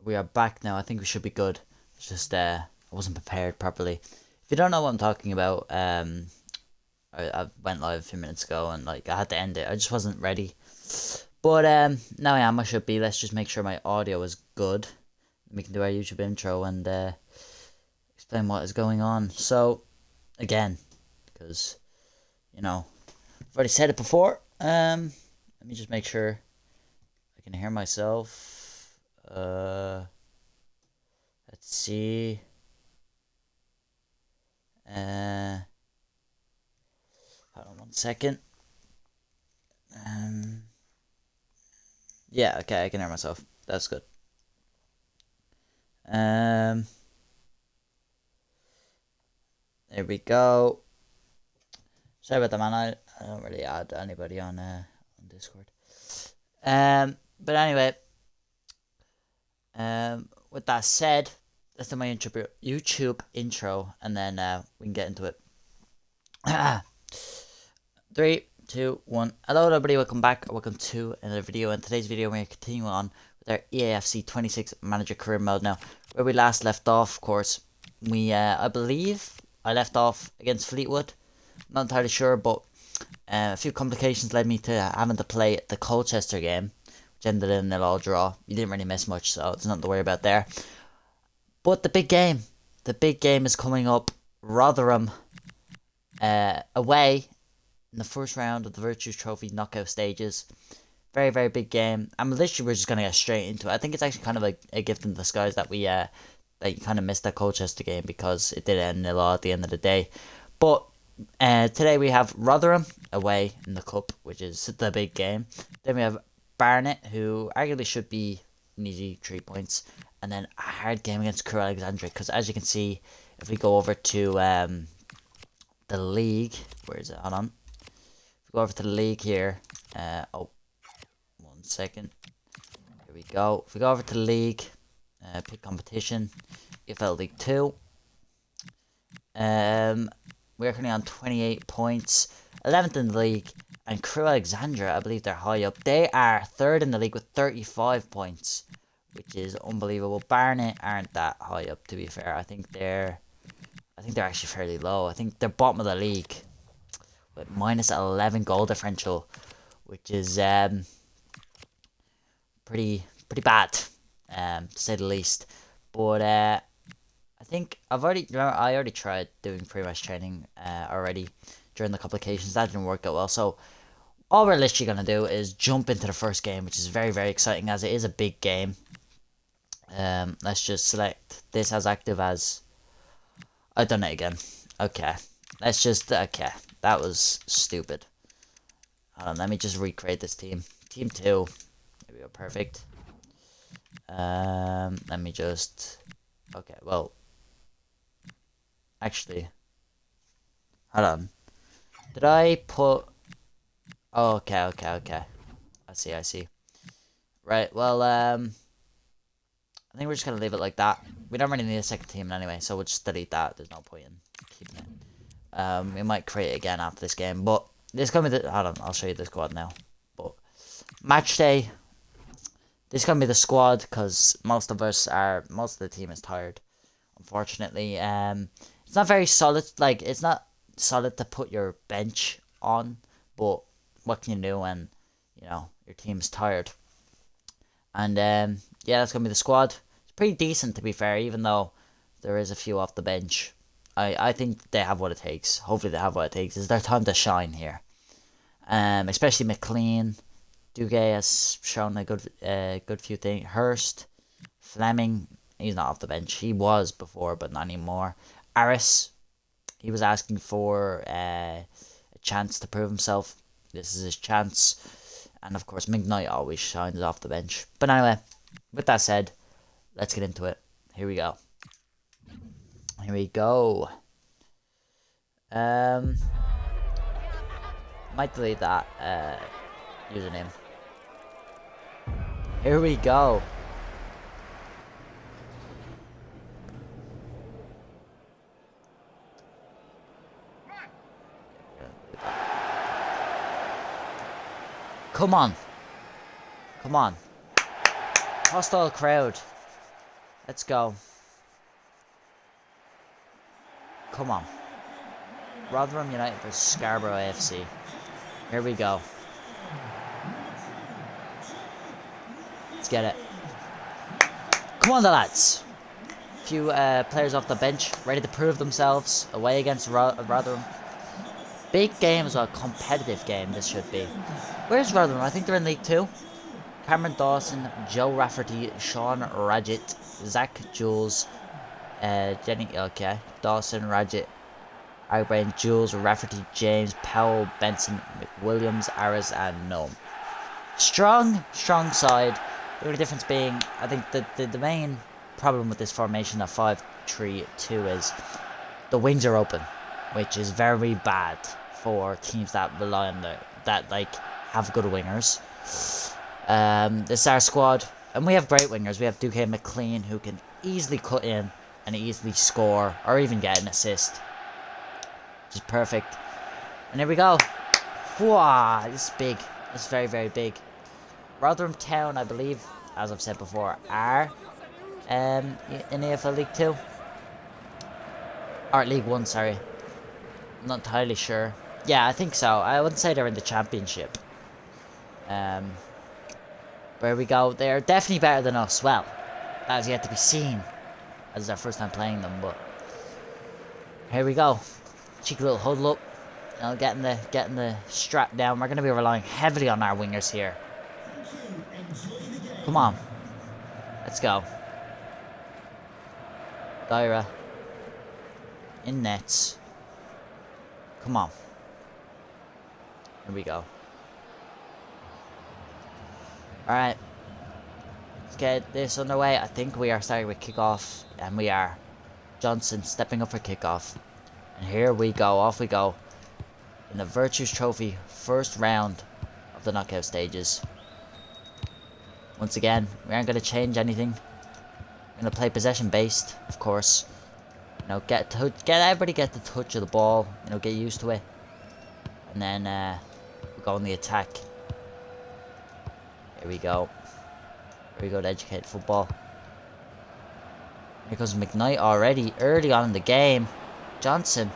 We are back now. I think we should be good. It's just I wasn't prepared properly. If you don't know what I'm talking about, I went live a few minutes ago and like I had to end it. I just wasn't ready. But now I am. I should be. Let's just make sure my audio is good. We can do our YouTube intro and explain what is going on. So again, because you know I've already said it before. Let me just make sure I can hear myself. Let's see. Hold on 1 second. Yeah, okay, I can hear myself. That's good. There we go. Sorry about that, man. I don't really add anybody on Discord. But anyway, with that said, let's do my YouTube intro, and then we can get into it. 3, 2, 1. Hello, everybody. Welcome back. Welcome to another video. In today's video, we're going to continue on with our EAFC 26 Manager Career Mode. Now, where we last left off, of course, we I believe I left off against Fleetwood. Not entirely sure, but a few complications led me to having to play the Colchester game, which ended in a 0-0 draw. You didn't really miss much, so there's nothing to worry about there. But the big game is coming up. Rotherham away in the first round of the Vertus Trophy knockout stages. Very, very big game. And literally we're just going to get straight into it. I think it's actually kind of like a gift in disguise that we kind of missed that Colchester game, because it did end 0-0 at the end of the day. But today we have Rotherham away in the cup, which is the big game. Then we have Barnet, who arguably should be an easy 3 points. And then a hard game against Crewe Alexandria, because as you can see, if we go over to the league, where is it? Hold on. If we go over to the league here, 1 second. Here we go. If we go over to the league, pick competition, EFL League 2. We're currently on 28 points, 11th in the league, and Crewe Alexandria, I believe they're high up. They are 3rd in the league with 35 points, which is unbelievable. Barnet aren't that high up, to be fair. I think they're actually fairly low. I think they're bottom of the league with minus 11 goal differential, which is pretty bad, to say the least. But I think I already tried doing pre-match training already during the complications. That didn't work out well. So all we're literally gonna do is jump into the first game, which is very, very exciting, as it is a big game. Let's just select this as active as. I've done it again. Okay. Let's just. Okay. That was stupid. Hold on. Let me just recreate this team. Team 2. There we go. Perfect. Let me just. Okay. Well. Actually. Hold on. Did I put. Oh, okay. I see. Right. Well, I think we're just going to leave it like that. We don't really need a second team anyway, so we'll just delete that. There's no point in keeping it. We might create it again after this game, but this is going to be the... Hold on, I'll show you the squad now. But match day, this is going to be the squad, because most of the team is tired, unfortunately. It's not very solid. Like, it's not solid to put your bench on, but what can you do when, your team's tired? And yeah, that's going to be the squad. It's pretty decent, to be fair, even though there is a few off the bench. I think they have what it takes. Hopefully they have what it takes. It's their time to shine here. Especially McLean. Duguay has shown a good few things. Hurst. Fleming. He's not off the bench. He was before, but not anymore. Aris. He was asking for a chance to prove himself. This is his chance. And of course, McKnight always shines off the bench. But anyway, with that said, let's get into it. Here we go. Might delete that username. Here we go. Come on. Hostile crowd. Let's go. Come on. Rotherham United versus Scarborough AFC. Here we go. Let's get it. Come on, the lads. A few players off the bench, ready to prove themselves away against Rotherham. Big game as well, competitive game this should be. Where's Rotherham? I think they're in League 2. Cameron Dawson, Joe Rafferty, Sean Radgett, Zach Jules, Jenny, okay, Dawson, Radgett, Agbrain, Jules, Rafferty, James, Powell, Benson, McWilliams, Aris, and Noam. Strong side. The only difference being, I think the main problem with this formation of 5-3-2 is the wings are open, which is very bad for teams that rely on that like have good wingers. This is our squad, and we have great wingers. We have Duque McLean, who can easily cut in and easily score or even get an assist, which is perfect. And here we go. Wow, this is big. This is very, very big. Rotherham Town, I believe, as I've said before, are in AFL League 2 or League 1. Sorry, I'm not entirely sure. Yeah, I think so. I wouldn't say they're in the Championship. Where we go, they're definitely better than us. Well, that is yet to be seen, as it's our first time playing them. But here we go, cheeky little huddle up, you know, getting the strap down. We're going to be relying heavily on our wingers here. Come on, let's go. Dyra in nets. Come on. Here we go. Alright, let's get this underway. I think we are starting with kickoff, and we are. Johnson stepping up for kickoff. And here we go, off we go. In the Vertus Trophy, first round of the knockout stages. Once again, we aren't going to change anything. We're going to play possession based, of course. You know, everybody get the touch of the ball, you know, get used to it. And then we'll go on the attack. Here we go. Here we go to educate football. Here comes McKnight already, early on in the game. Johnson.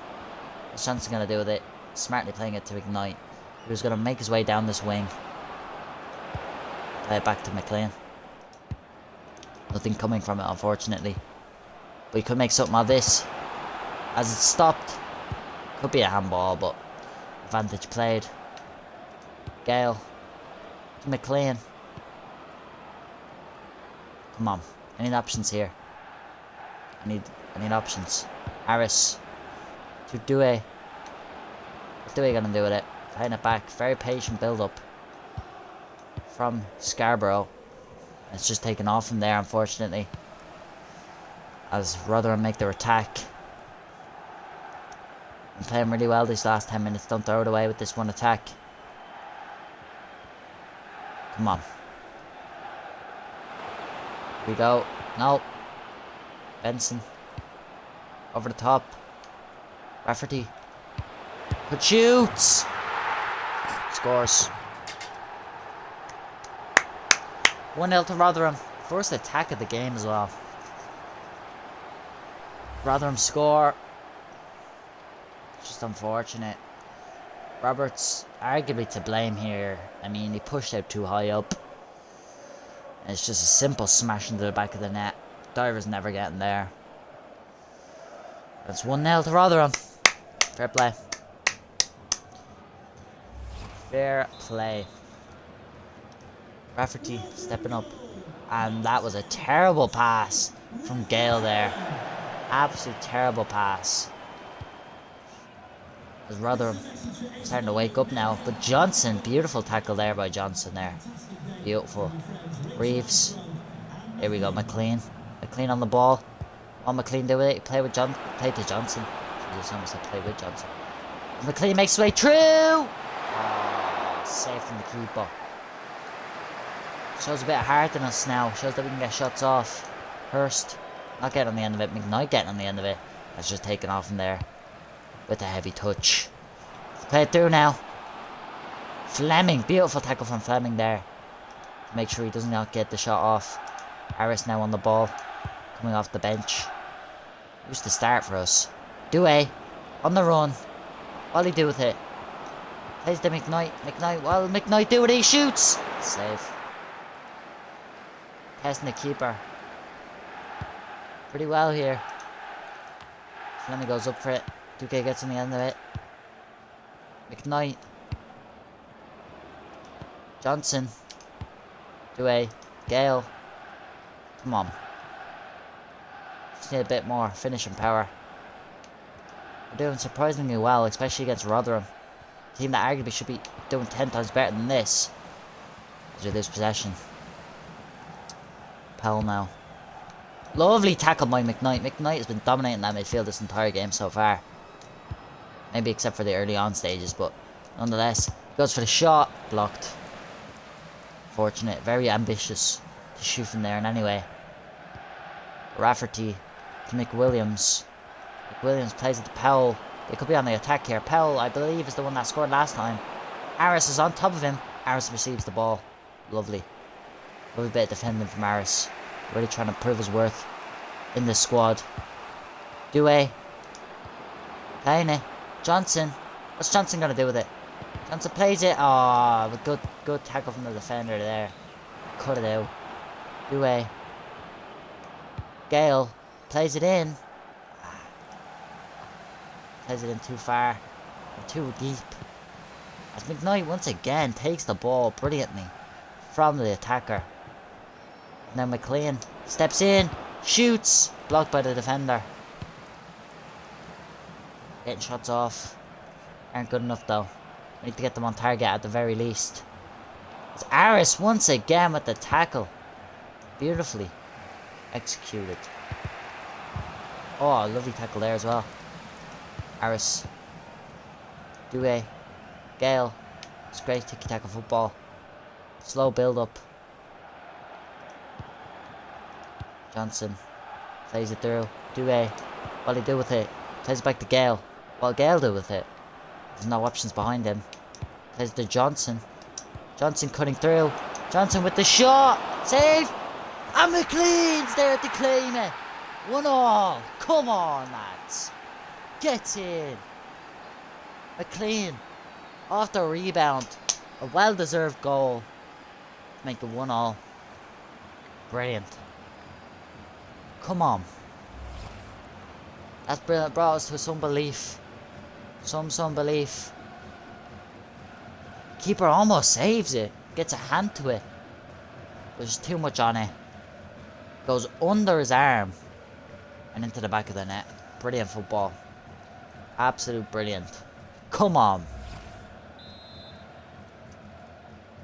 What's Johnson going to do with it? Smartly playing it to McKnight. He was going to make his way down this wing. Play it back to McLean. Nothing coming from it, unfortunately. But he could make something of this. As it stopped. Could be a handball, but advantage played. Gale. To McLean. Come on. I need options here. I need options. Harris. To Dewey. What's Dewey gonna do with it? Playing it back. Very patient build up. From Scarborough. It's just taken off from there, unfortunately. As Rotherham make their attack. I'm playing really well these last 10 minutes. Don't throw it away with this one attack. Come on. Here we go. No. Benson. Over the top. Rafferty. Good shoots. Scores. 1-0 to Rotherham. First attack of the game as well. Rotherham score. Just unfortunate. Roberts arguably to blame here. I mean, he pushed out too high up. And it's just a simple smash into the back of the net. Dyra's never getting there. That's 1-0 to Rotherham. Fair play. Fair play. Rafferty stepping up. And that was a terrible pass from Gale there. Absolute terrible pass. As Rotherham starting to wake up now. But Johnson, beautiful tackle there by Johnson there. Beautiful. Reeves. Here we go, McLean. McLean on the ball. Oh, McLean do it. Play to Johnson. Jesus, almost said play with Johnson. And McLean makes his way through. Oh, safe from the keeper. Shows a bit of heart in us now. Shows that we can get shots off. Hurst not getting on the end of it. McKnight getting on the end of it. That's just taken off from there with a heavy touch. Let's play it through now. Fleming. Beautiful tackle from Fleming there. Make sure he does not get the shot off. Harris now on the ball. Coming off the bench. Who's the start for us? Douay. On the run. What'll he do with it? Plays the McKnight. What'll McKnight do with it? He shoots! Save. Testing the keeper. Pretty well here. Fleming goes up for it. Duque gets on the end of it. McKnight. Johnson. Douay. Gale. Come on. Just need a bit more finishing power. We're doing surprisingly well, especially against Rotherham. A team that arguably should be doing 10 times better than this. As we lose possession. Powell now. Lovely tackle by McKnight. McKnight has been dominating that midfield this entire game so far. Maybe except for the early on stages, but nonetheless. Goes for the shot. Blocked. Fortunate. Very ambitious to shoot from there in any way. Rafferty to McWilliams. McWilliams plays it to Powell. They could be on the attack here. Powell, I believe, is the one that scored last time. Harris is on top of him. Harris receives the ball. Lovely. Lovely bit of defending from Harris. Really trying to prove his worth in this squad. Douay. Playing it. Johnson. What's Johnson going to do with it? Johnson plays it. Oh, good tackle from the defender there. Cut it out. Douay. Gale. Plays it in. Plays it in too far. Or too deep. As McKnight once again takes the ball brilliantly from the attacker. Now McLean steps in, shoots, blocked by the defender. Getting shots off. Aren't good enough though. We need to get them on target at the very least. It's Aris once again with the tackle. Beautifully executed. Oh, lovely tackle there as well. Aris. Douay. Gale. It's great tiki-taka football. Slow build up. Johnson plays it through. Douay. What'll he do with it? Plays it back to Gale. What'll Gale do with it? There's no options behind him. Plays it to Johnson. Johnson cutting through. Johnson with the shot. Save. And McLean's there to claim it. 1-1. Come on, lads. Get in. McLean. Off the rebound. A well-deserved goal. To make it 1-1. Brilliant. Come on. That's brilliant. Brought us to some belief. Some belief. Keeper almost saves it. Gets a hand to it. There's too much on it. Goes under his arm. And into the back of the net. Brilliant football. Absolute brilliant. Come on.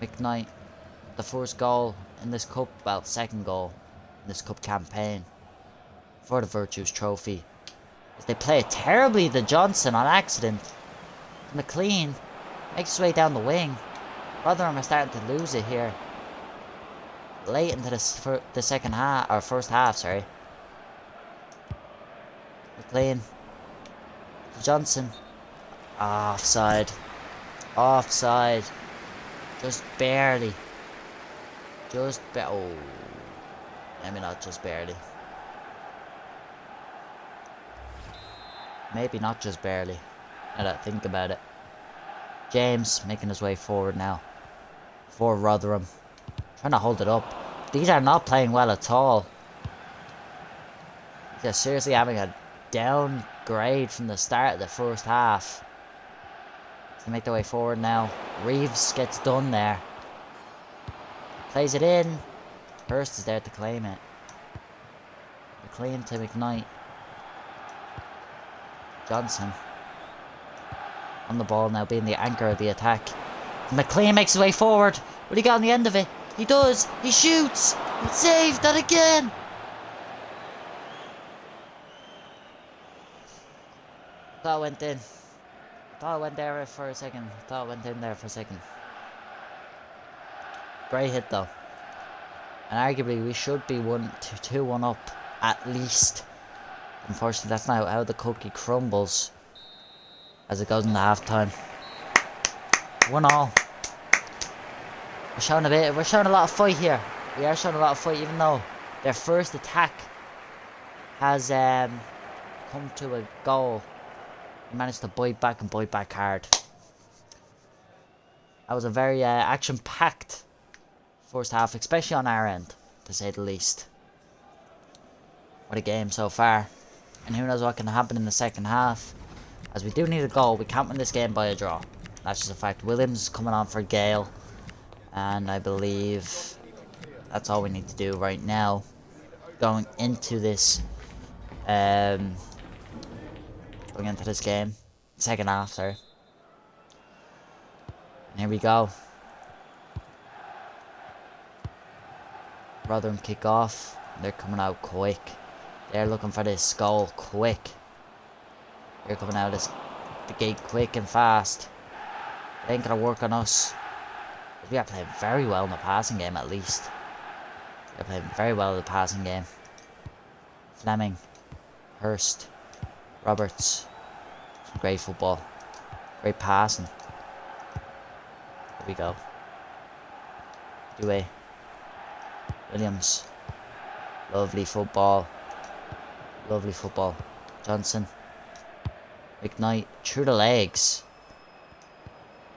McKnight. The first goal in this cup. Well, second goal in this cup campaign. For the Vertus Trophy. As they play it terribly to Johnson on accident. McLean makes his way down the wing. Rotherham are starting to lose it here. Late into the second half, or first half, sorry. McLean. Johnson. Offside. Offside. Just barely. Oh. Maybe not just barely. Maybe not just barely. Now that I think about it. James making his way forward now. For Rotherham. Trying to hold it up. These are not playing well at all. They're seriously having a downgrade from the start of the first half. They make their way forward now. Reeves gets done there. Plays it in. Hurst is there to claim it. McLean to McKnight. Johnson. On the ball now, being the anchor of the attack. McLean makes his way forward. What he got on the end of it? He does. He shoots. He saved that again. Thought it went in. Thought it went there for a second. Thought it went in there for a second. Great hit though. And arguably we should be 2-1 up at least. Unfortunately, that's not how the cookie crumbles as it goes into half time. 1-1. We're showing a lot of fight here. We are showing a lot of fight, even though Their first attack has come to a goal. They managed to bite back and bite back hard. That was a very action-packed first half, especially on our end, to say the least. What a game so far. And who knows what can happen in the second half. As we do need a goal, we can't win this game by a draw. That's just a fact. Williams is coming on for Gale. And I believe that's all we need to do right now. Going into this game. Second half, sorry. And here we go. Rotherham kick off. They're coming out quick. They're looking for this goal quick. They're coming out of the gate quick and fast. They ain't gonna work on us. We are playing very well in the passing game, at least. They're playing very well in the passing game. Fleming, Hurst, Roberts. Some great football. Great passing. Here we go. Dewey. Williams. Lovely football. Lovely football. Johnson. McKnight. Through the legs.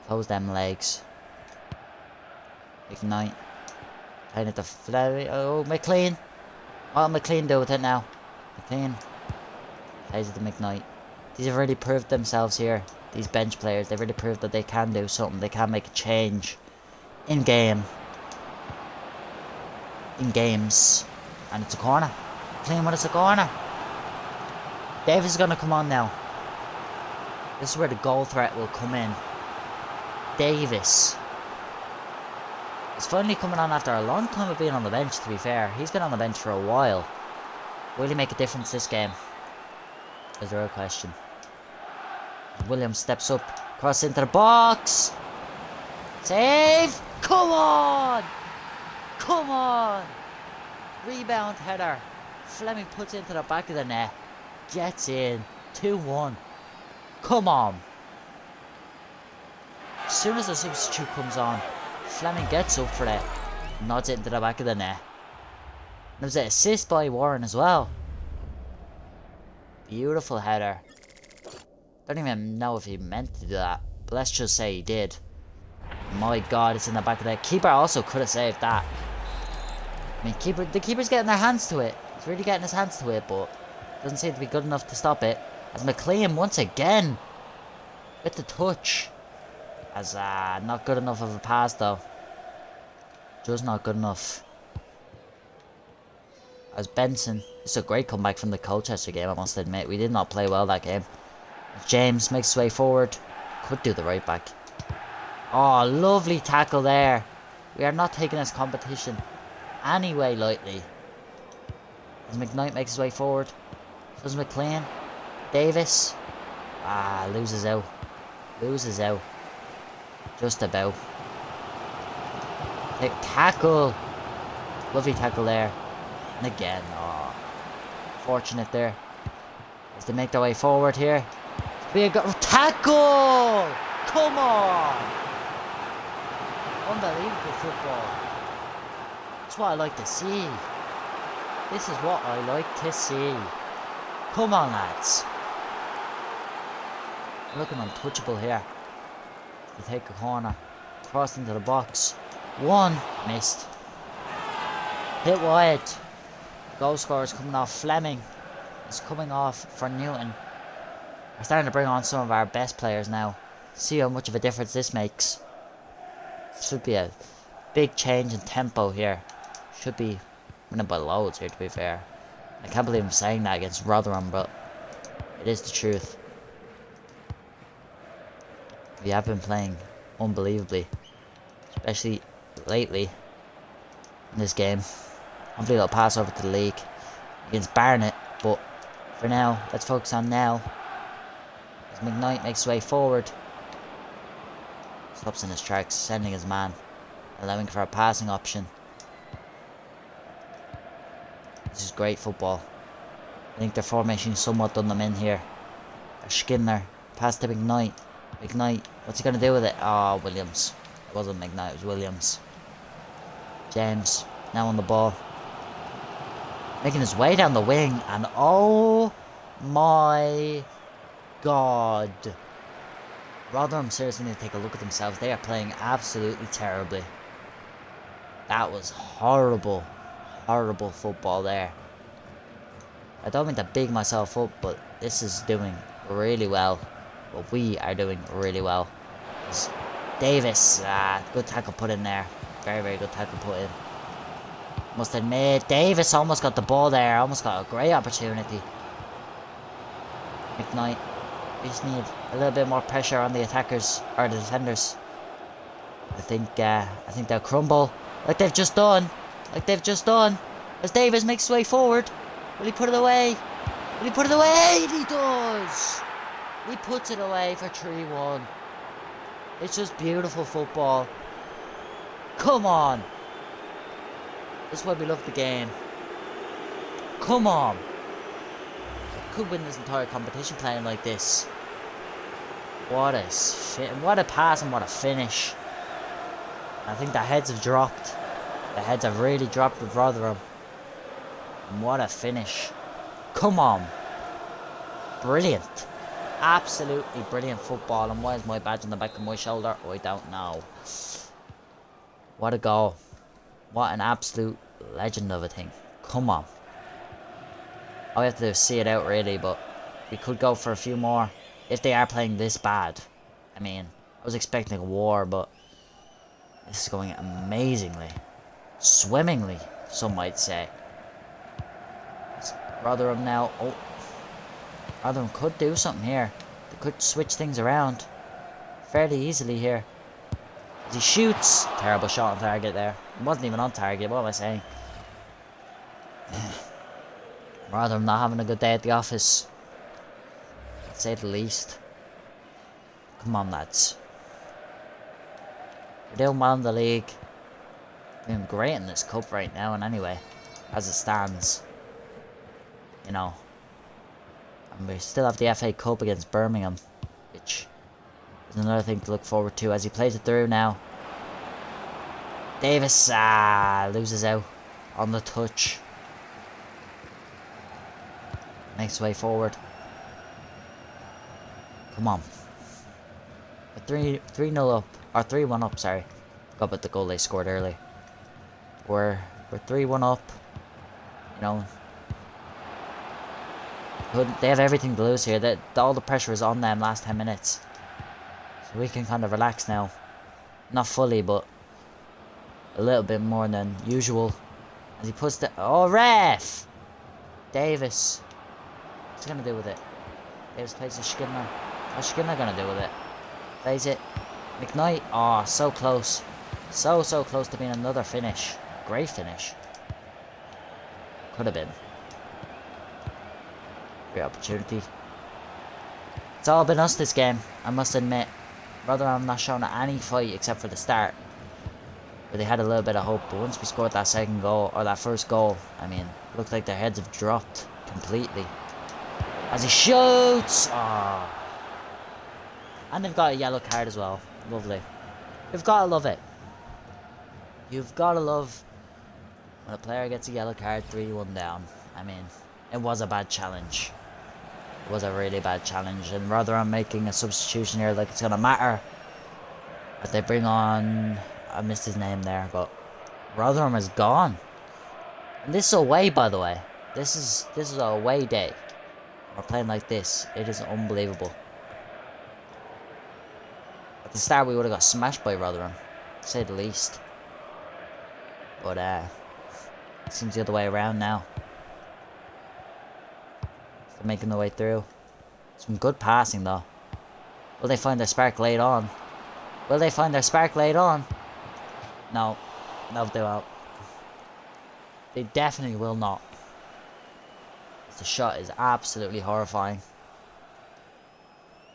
Close them legs. McKnight. Playing it to Fleming. Oh, McLean. What will McLean do with it now? McLean. Plays it to McKnight. These have already proved themselves here. These bench players. They've already proved that they can do something. They can make a change. In game. In games. And it's a corner. McLean when it's a corner. Davis is going to come on now. This is where the goal threat will come in. Davis. He's finally coming on after a long time of being on the bench, to be fair. He's been on the bench for a while. Will he make a difference this game? Is the real question. Williams steps up. Cross into the box. Save! Come on! Come on! Rebound header. Fleming puts it into the back of the net. Gets in. 2-1. Come on. As soon as the substitute comes on, Fleming gets up for it. Nods it into the back of the net. There was an assist by Warren as well. Beautiful header. Don't even know if he meant to do that, but let's just say he did. My God, it's in the back of the net. Keeper also could have saved that. I mean, the keeper's getting their hands to it. He's really getting his hands to it, but doesn't seem to be good enough to stop it. As McLean once again with the touch. As not good enough of a pass though. Just not good enough. As Benson, it's a great comeback from the Colchester game, I must admit. We did not play well that game. As James makes his way forward. Could do the right back. Oh, lovely tackle there. We are not taking this competition anyway lightly. As McKnight makes his way forward. So does McLean. Davis. Loses out. Loses out. Just about. Tackle. Lovely tackle there. And again. Oh, fortunate there. As they make their way forward here. Big tackle! Come on! Unbelievable football. That's what I like to see. This is what I like to see. Come on, lads. Looking untouchable here. They take a corner. Crossed into the box. One. Missed. Hit wide. Goal scorers coming off. Fleming is coming off for Newton. We're starting to bring on some of our best players now. See how much of a difference this makes. Should be a big change in tempo here. Should be winning by loads here, to be fair. I can't believe I'm saying that against Rotherham, but it is the truth. We have been playing unbelievably, especially lately in this game. Hopefully they'll pass over to the league against Barnet, but for now, let's focus on now. As McKnight makes his way forward, stops in his tracks, sending his man, allowing for a passing option. This is great football. I think their formation somewhat done them in here. Skinner, pass to McKnight. McKnight, what's he going to do with it? Oh, Williams. It wasn't McKnight, it was Williams. James, now on the ball. Making his way down the wing, and oh my god. Rotherham seriously need to take a look at themselves. They are playing absolutely terribly. That was horrible, horrible football there. I don't mean to big myself up, but this is doing really well. Well, we are doing really well. Davis, good tackle put in there. Very, very good tackle put in. Must admit, Davis almost got the ball there. Almost got a great opportunity. McKnight. We just need a little bit more pressure on the attackers, or the defenders. I think they'll crumble. Like they've just done. Like they've just done. As Davis makes his way forward. Will he put it away? Will he put it away? He does! He puts it away for 3-1. It's just beautiful football. Come on! This is why we love the game. Come on! I could win this entire competition playing like this. What a pass and what a finish. I think the heads have dropped. The heads have really dropped with Rotherham. And what a finish. Come on. Brilliant. Absolutely brilliant football. And why is my badge on the back of my shoulder? I don't know. What a goal. What an absolute legend of a thing. Come on. All we have to do is see it out really, but we could go for a few more if they are playing this bad. I mean, I was expecting a war, but this is going amazingly. Swimmingly, some might say. Rotherham now. Oh, Rotherham could do something here. They could switch things around fairly easily here. As he shoots. Terrible shot on target there. It wasn't even on target. What am I saying? Rotherham not having a good day at the office, to say the least. Come on, lads. We're doing well in the league. Doing great in this cup right now, and anyway, as it stands. You know. And we still have the FA Cup against Birmingham, which is another thing to look forward to as he plays it through now. Davis, loses out on the touch. Makes way forward. Come on. We're 3-0 up. Or 3-1 up, sorry. Forgot about the goal they scored early. We're 3-1 up. You know. They have everything to lose here. All the pressure is on them last 10 minutes. So we can kind of relax now. Not fully, but a little bit more than usual. As he puts the... Oh, ref! Davis. What's he going to do with it? Davis plays to Skinner. What's Skinner going to do with it? Plays it. McKnight. Oh, so close. So close to being another finish. Great finish. Could have been. Great opportunity. It's all been us this game, I must admit. Rotherham not shown any fight except for the start, where they had a little bit of hope. But once we scored that second goal, or that first goal, I mean, it looked like their heads have dropped completely. As he shoots! Oh. And they've got a yellow card as well. Lovely. You've got to love it. You've got to love when a player gets a yellow card 3-1 down. I mean, it was a bad challenge. It was a really bad challenge. And Rotherham making a substitution here like it's going to matter. But they bring on... I missed his name there, but Rotherham is gone. And this is away, by the way. This is a away day. We're playing like this. It is unbelievable. At the start, we would have got smashed by Rotherham, to say the least. But it seems the other way around now. They're making their way through. Some good passing though. Will they find their spark late on? Will they find their spark late on? No. No, they won't. They definitely will not. The shot is absolutely horrifying.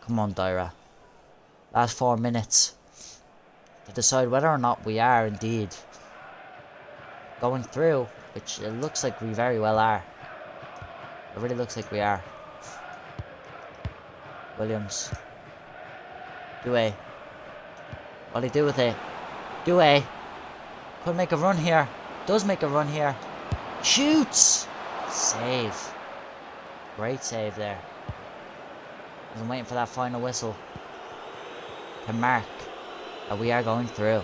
Come on, Dyra. Last 4 minutes to decide whether or not we are indeed going through, which it looks like we very well are. It really looks like we are. Williams. Dewey. What'll he do with it? Dewey. Could make a run here. Does make a run here. Shoots! Save. Great save there. I'm waiting for that final whistle to mark that we are going through.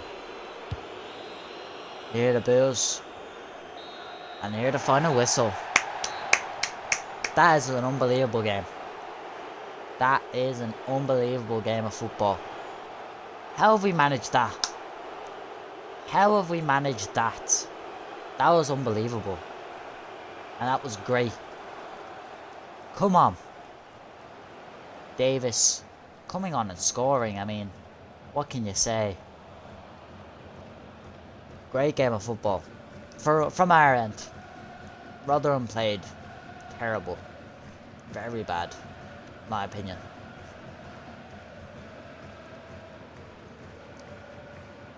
Hear the boos. And hear the final whistle. That is an unbelievable game. That is an unbelievable game of football. How have we managed that? How have we managed that? That was unbelievable. And that was great. Come on. Davis coming on and scoring. I mean, what can you say? Great game of football. From our end. Rotherham played terrible. Very bad, in my opinion.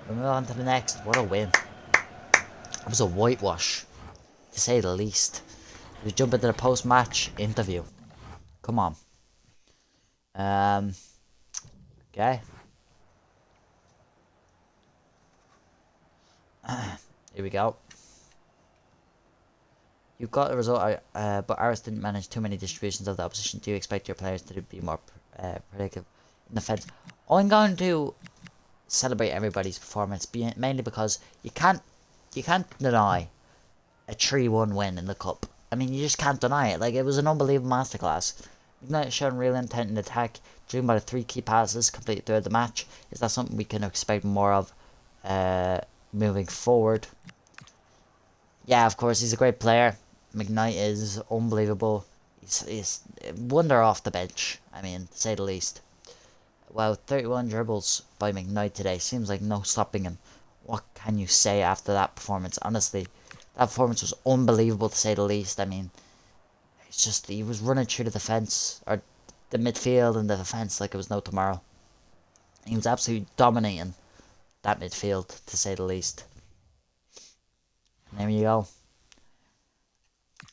We move on to the next. What a win. It was a whitewash, to say the least. We jump into the post-match interview. Come on. Okay. Here we go. You got the result, but Aris didn't manage too many distributions of the opposition. Do you expect your players to be more predictive in defence? I'm going to celebrate everybody's performance, mainly because you can't deny a 3-1 win in the cup. I mean, you just can't deny it. Like, it was an unbelievable masterclass. United shown real intent in attack, driven by the 3 key passes completed throughout the match. Is that something we can expect more of moving forward? Yeah, of course, he's a great player. McKnight is unbelievable. He's a wonder off the bench, I mean, to say the least. Wow, 31 dribbles by McKnight today. Seems like no stopping him. What can you say after that performance? Honestly, that performance was unbelievable, to say the least. I mean, it's just, he was running through the defence, or the midfield and the defence like it was no tomorrow. He was absolutely dominating that midfield, to say the least. And there you go.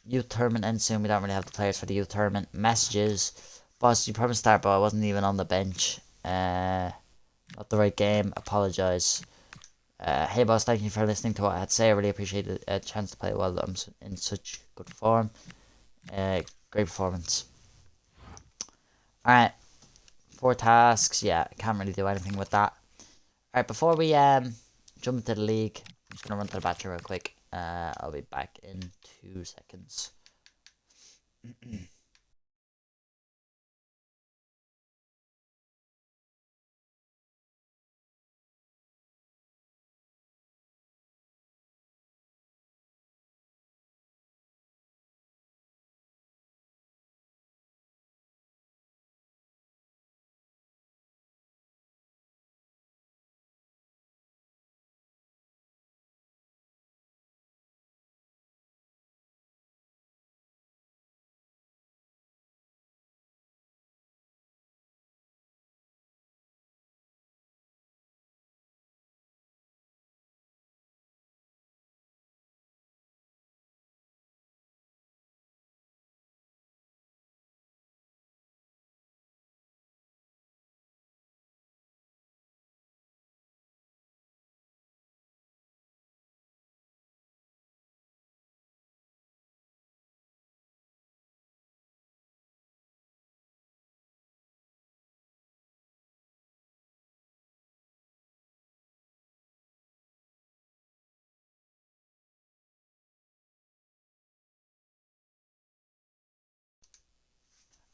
Youth tournament ends soon. We don't really have the players for the youth tournament. Messages. Boss, you promised start, but I wasn't even on the bench. Not the right game. Apologise. Hey boss, thank you for listening to what I had to say. I really appreciate the chance to play while I'm in such good form. Great performance. Alright. 4 tasks. Yeah, I can't really do anything with that. Alright, before we jump into the league, I'm just going to run to the bathroom real quick. I'll be back in 2 seconds.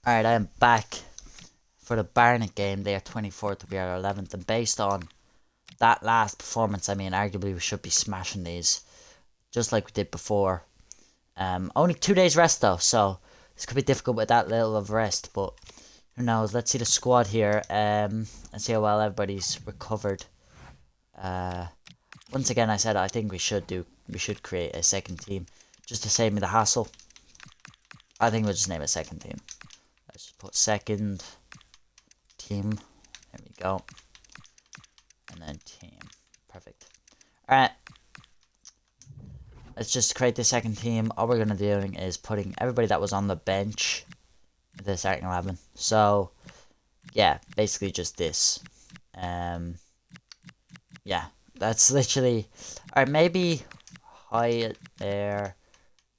Alright, I am back for the Barnet game. They are 24th, we are 11th. And based on that last performance, I mean, arguably we should be smashing these. Just like we did before. Only 2 days rest though, so this could be difficult with that little of rest. But who knows? Let's see the squad here and see how well everybody's recovered. Once again, I said I think we should create a second team. Just to save me the hassle. I think we'll just name it second team. Let's just put second team. There we go. And then team. Perfect. Alright. Let's just create the second team. All we're going to be doing is putting everybody that was on the bench into the starting 11. So, yeah, basically just this. Yeah, that's literally... Alright, maybe Hyatt there.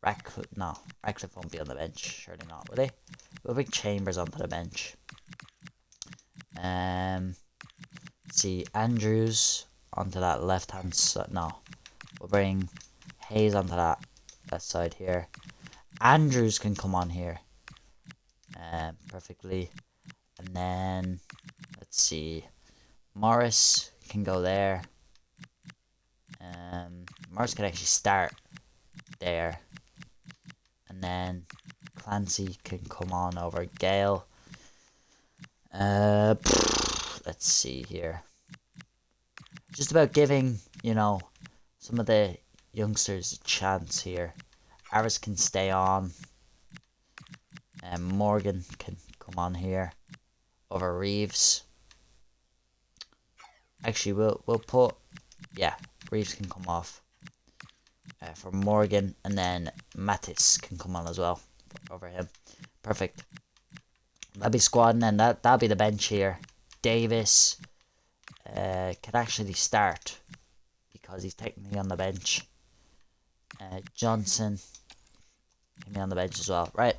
Ratcliffe won't be on the bench. Surely not, will he? We'll bring Chambers onto the bench. Let's see, Andrews onto that left-hand side. No, we'll bring Hayes onto that left side here. Andrews can come on here. Perfectly. And then, let's see, Morris can go there. Morris can actually start there. And then Clancy can come on over Gale. Let's see here. Just about giving, you know, some of the youngsters a chance here. Aris can stay on. And Morgan can come on here over Reeves. Actually, we'll put, yeah, Reeves can come off for Morgan, and then Mattis can come on as well over him. Perfect. That'll be squad, and then that'll be the bench here. Davis could actually start because he's technically on the bench. Johnson can be on the bench as well. Right.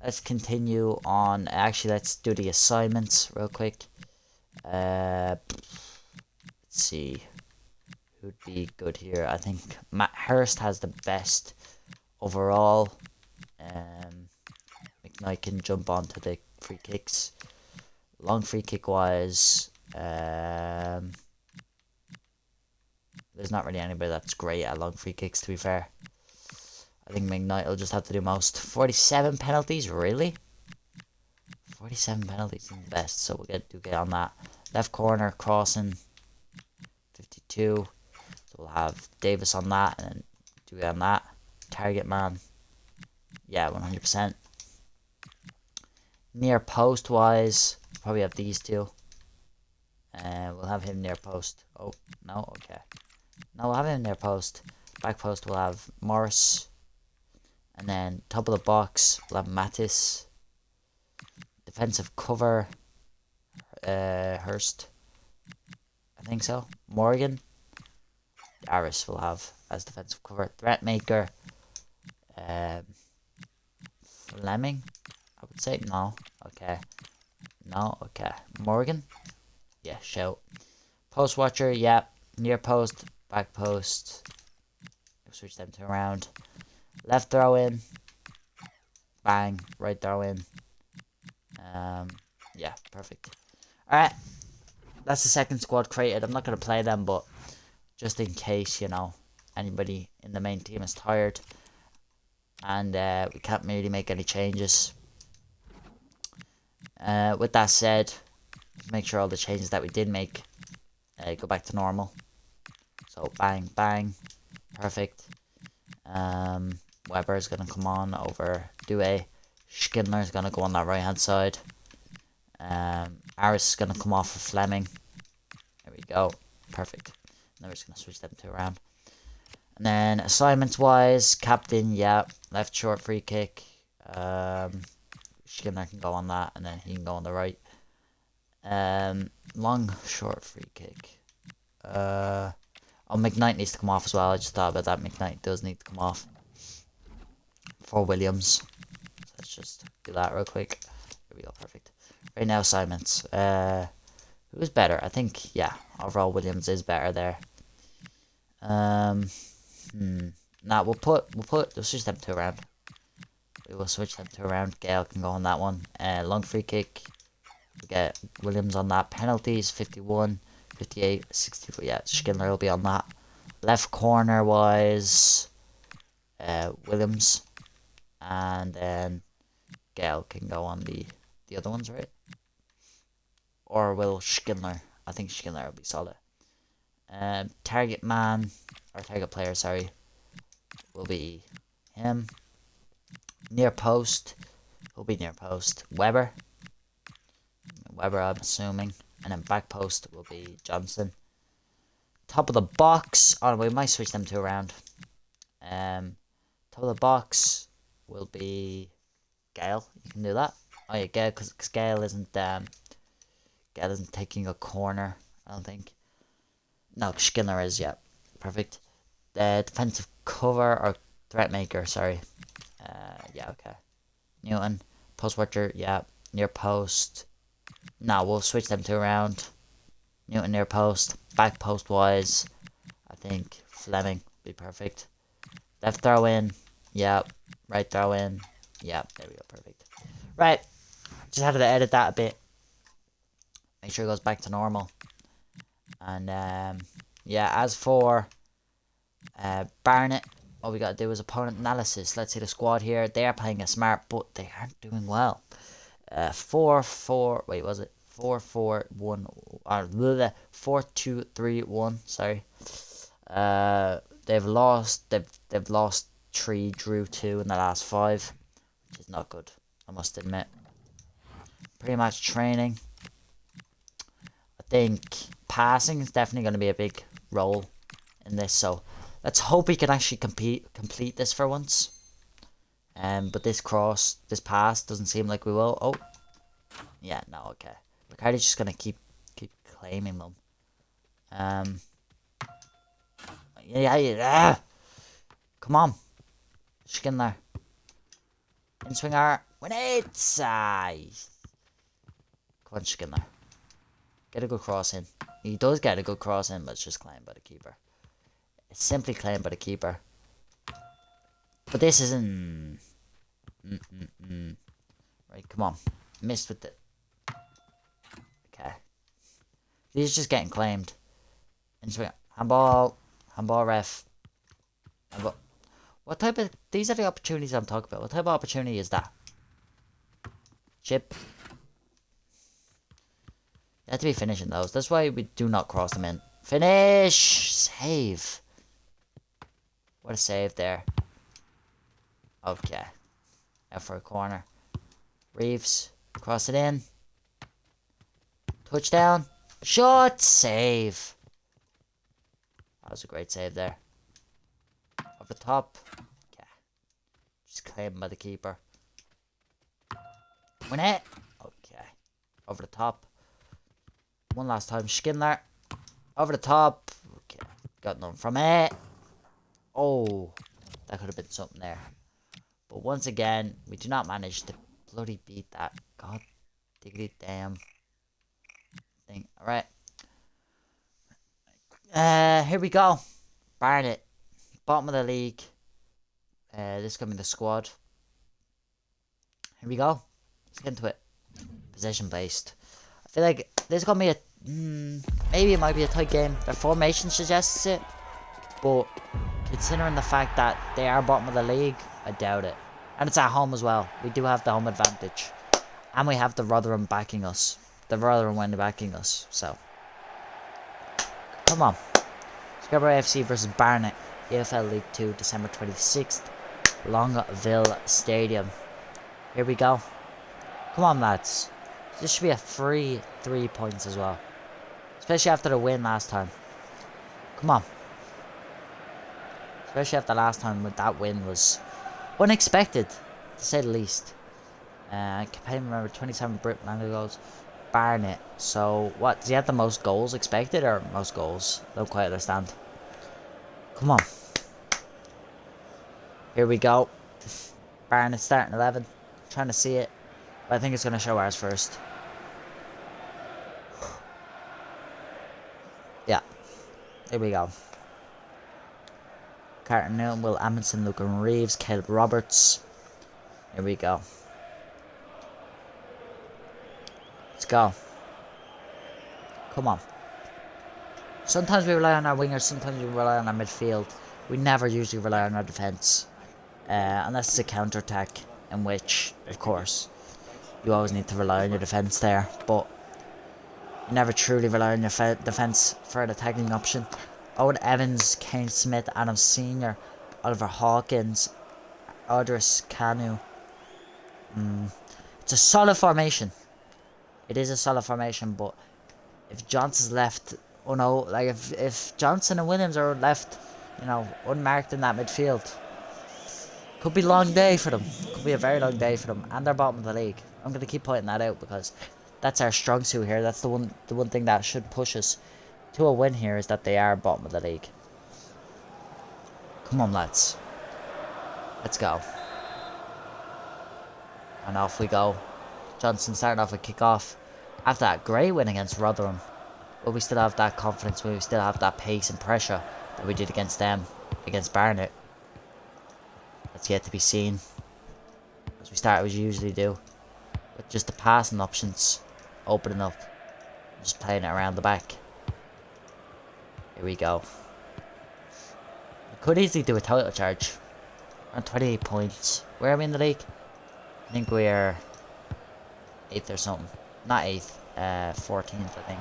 Let's continue on. Actually, let's do the assignments real quick. Let's see. Who'd be good here? I think Matt Hurst has the best overall. McKnight can jump onto the free kicks. Long free kick wise, there's not really anybody that's great at long free kicks, to be fair. I think McKnight will just have to do most. 47 penalties, really? 47 penalties isn't the best, so we'll get on that. Left corner, crossing, 52. So we'll have Davis on that, and then do it on that. Target man, yeah, 100%. Near post wise, probably have these two. We'll have him near post. Oh, no, okay. No, we'll have him near post. Back post, we'll have Morris. And then top of the box, we'll have Mattis. Defensive cover, Hurst. I think so. Morgan. Aris will have as defensive cover. Threat maker, Fleming, I would say. No. Okay. No. Okay. Morgan. Yeah, shout. Post watcher. Yeah. Near post. Back post. Switch them to around. Left throw in. Bang. Right throw in. Yeah. Perfect. Alright. That's the second squad created. I'm not going to play them, but just in case, you know, anybody in the main team is tired. And we can't really make any changes. With that said, make sure all the changes that we did make go back to normal. So bang, bang, perfect. Weber is gonna come on over Due. Schindler is gonna go on that right hand side. Aris is gonna come off for Fleming. There we go, perfect. Now we're just gonna switch them to around. And then assignments wise, captain, yeah, left short free kick. Schindler can go on that, and then he can go on the right. Long short free kick. Oh, McKnight needs to come off as well. I just thought about that. McKnight does need to come off for Williams. So let's just do that real quick. There we go, perfect. Right now, assignments. Who's better? I think, yeah, overall Williams is better there. Nah, we'll switch them to around. We will switch them to around. Gale can go on that one. Long free kick. We get Williams on that. Penalties, 51, 58, 64. Yeah, Schindler will be on that. Left corner wise, Williams. And then Gale can go on the other ones, right? Or will Schindler? I think Schindler will be solid. Target man, or target player, sorry, will be him. Near post, will be near post. Weber, I'm assuming. And then back post will be Johnson. Top of the box, oh, we might switch them to around. Top of the box will be Gale. You can do that. Oh yeah, Gale, because Gale isn't taking a corner, I don't think. No, Schindler is, yeah. Perfect. The defensive cover, or Threat maker, sorry. Yeah, okay. Newton. Post watcher, yeah. Near post. No, we'll switch them two around. Newton near post. Back post wise. I think Fleming be perfect. Left throw in. Yep. Right throw in. Yep. There we go. Perfect. Right. Just had to edit that a bit. Make sure it goes back to normal. And yeah, as for Barnett, all we gotta do is opponent analysis. Let's see the squad here. They are playing a smart, but they aren't doing well. 4-4. Wait, was it 4-4-1? Or 4-2-3-1. Sorry. They've lost. They've lost 3, drew 2 in the last 5, which is not good, I must admit. Pre-match training. I think passing is definitely going to be a big role in this, so let's hope we can actually complete this for once. But this pass doesn't seem like we will. Oh, yeah, no, okay. Riccardi's just gonna keep claiming them. Yeah. Come on, just get in there. In swinger, win it. Come on, just get in there. Get a good cross in. He does get a good cross in, but it's just claimed by the keeper. It's simply claimed by the keeper. But this isn't. Right, come on. Missed with it. Okay. These are just getting claimed. Handball. Handball ref. Handball. What type of... These are the opportunities I'm talking about. What type of opportunity is that? Chip. You have to be finishing those. That's why we do not cross them in. Finish! Save. What a save there. Okay. Out for a corner. Reeves. Cross it in. Touchdown. Shot. Save. That was a great save there. Over the top. Okay. Just claimed by the keeper. Win it. Okay. Over the top. One last time. Schindler. Over the top. Okay. Got none from it. Oh. That could have been something there. But once again, we do not manage to bloody beat that. God diggity damn thing. Alright. Here we go. Barnett. Bottom of the league. This is going to be the squad. Here we go. Let's get into it. Possession based. I feel like this is going to be a... maybe it might be a tight game. Their formation suggests it. But considering the fact that they are bottom of the league, I doubt it. And it's at home as well. We do have the home advantage. And we have the Rotherham backing us. The Rotherham win backing us. So. Come on. Scarborough FC versus Barnet. EFL League 2, December 26th. Longville Stadium. Here we go. Come on, lads. This should be a free 3 points as well. Especially after the win last time. Come on. Especially after last time with that win was unexpected, to say the least. Campaign remember 27 Brit Manga goals. Barnet. So what? Does he have the most goals expected or most goals? Don't quite understand. Come on. Here we go. Barnet starting 11. Trying to see it. But I think it's going to show ours first. Yeah. Here we go. Carter Newton, Will Amundsen, Lucan Reeves, Caleb Roberts. Here we go. Let's go. Come on. Sometimes we rely on our wingers, sometimes we rely on our midfield. We never usually rely on our defence. Unless it's a counter-attack, in which, of course, you always need to rely on your defence there. But you never truly rely on your defence for an attacking option. Owen Evans, Kane Smith, Adam Senior, Oliver Hawkins, Odris Kanu. It's a solid formation. It is a solid formation, but if Johnson's left, oh no, like if Johnson and Williams are left, you know, unmarked in that midfield, could be a long day for them. Could be a very long day for them, and they're bottom of the league. I'm gonna keep pointing that out because that's our strong suit here. That's the one thing that should push us to a win here, is that they are bottom of the league. Come on, lads. Let's go. And off we go. Johnson starting off with kick-off. After that great win against Rotherham. But we still have that confidence. We still have that pace and pressure that we did against them. Against Barnet. That's yet to be seen. As we start as we usually do. With just the passing options. Opening up. Just playing it around the back. Here we go. We could easily do a title charge. On 28 points. Where are we in the league? I think we're 8th or something. Not 8th. 14th, I think.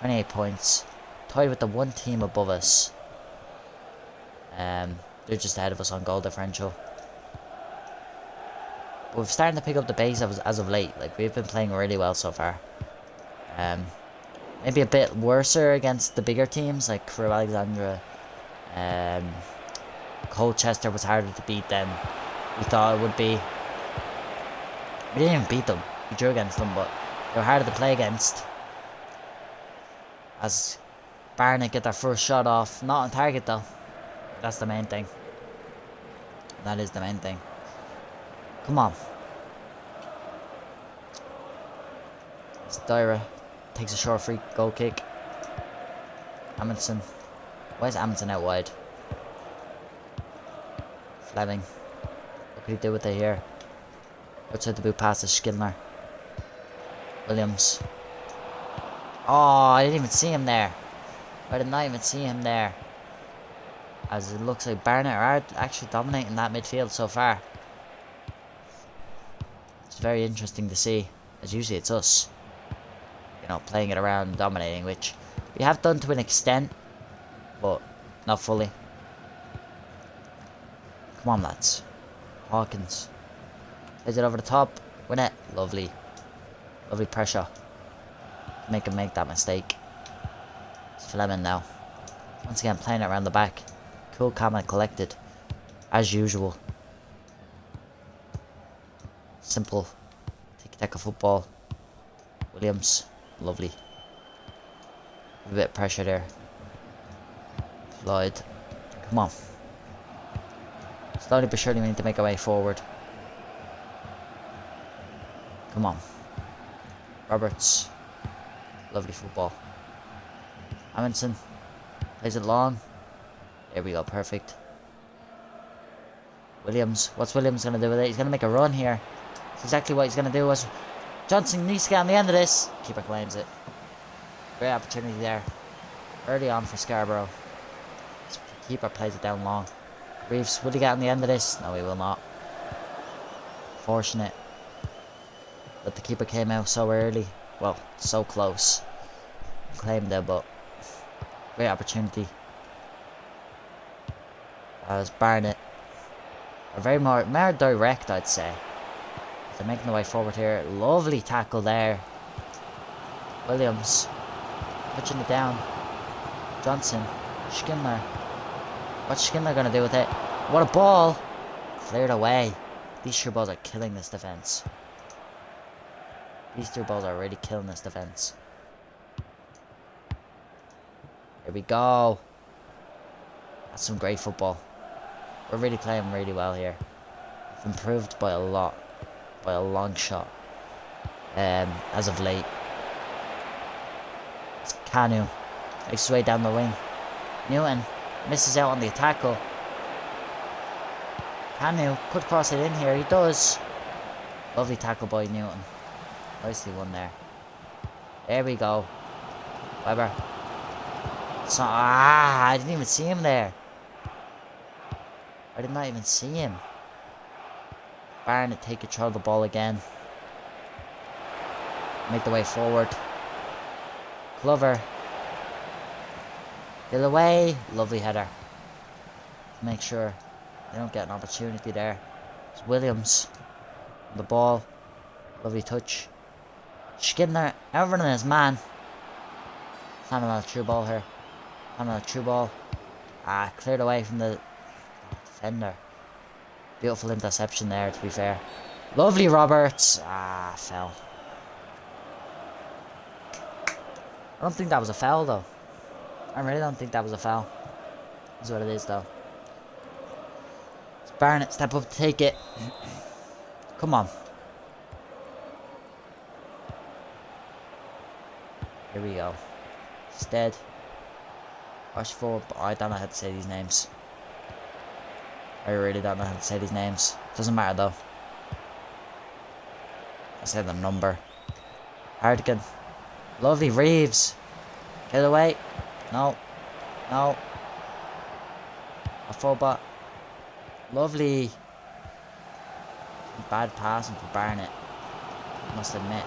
28 points. Tied with the one team above us. They're just ahead of us on goal differential. But we're starting to pick up the pace as of late. Like, we've been playing really well so far. Maybe a bit worser against the bigger teams like Crewe Alexandra. Colchester was harder to beat than we thought it would be. We didn't even beat them. We drew against them, but they were harder to play against. As Barnet get their first shot off. Not on target though. That's the main thing. That is the main thing. Come on. Styra takes a short free goal kick. Amundsen. Why is Amundsen out wide? Fleming. What can he do with it here? Outside the boot pass to Schindler. Williams. Oh, I didn't even see him there. I did not even see him there. As it looks like Barnet are actually dominating that midfield so far. It's very interesting to see. As usually it's us. You know, playing it around and dominating, which we have done to an extent. But not fully. Come on, lads. Hawkins. Plays it over the top. Win it. Lovely. Lovely pressure. Make him make that mistake. It's Fleming now. Once again, playing it around the back. Cool, calm and collected. As usual. Simple. Tiki-taka football. Williams. Lovely. A bit of pressure there. Floyd. Come on. Slowly but surely we need to make our way forward. Come on. Roberts. Lovely football. Amundsen. Plays it long. There we go, perfect. Williams. What's Williams going to do with it? He's going to make a run here. That's exactly what he's going to do. Johnson needs to get on the end of this. Keeper claims it. Great opportunity there. Early on for Scarborough. Keeper plays it down long. Reeves, will he get on the end of this? No, he will not. Fortunate that the keeper came out so early. Well, so close. Claimed it, but great opportunity. As Barnet are very more direct, I'd say. They're making the way forward here. Lovely tackle there. Williams touching it down. Johnson. Schindler. What's Schindler going to do with it? What a ball! Cleared away. These through balls are killing this defence. These through balls are really killing this defence. Here we go. That's some great football. We're really playing really well here. We've improved by a lot. By a long shot. As of late. It's Kanu. Makes his way down the wing. Newton misses out on the tackle. Kanu could cross it in here. He does. Lovely tackle by Newton. Nicely won there. There we go. Weber. So, I didn't even see him there. I did not even see him. Barnet take control of the ball again. Make the way forward. Glover. Get away. Lovely header. To make sure they don't get an opportunity there. It's Williams. On the ball. Lovely touch. Schindler outrunning his man. It's not another true ball here. Not another true ball. Cleared away from the defender. Beautiful interception there, to be fair. Lovely Roberts. Fell. I don't think that was a foul, though. I really don't think that was a foul. That's what it is, though. Barnett, step up to take it. Come on. Here we go. Stead. Rushford. I don't know how to say these names. I really don't know how to say these names. Doesn't matter though. I said the number. Hardigan. Lovely. Reeves. Get away. No. No. A fullback. Lovely. Bad passing for Barnett. Must admit.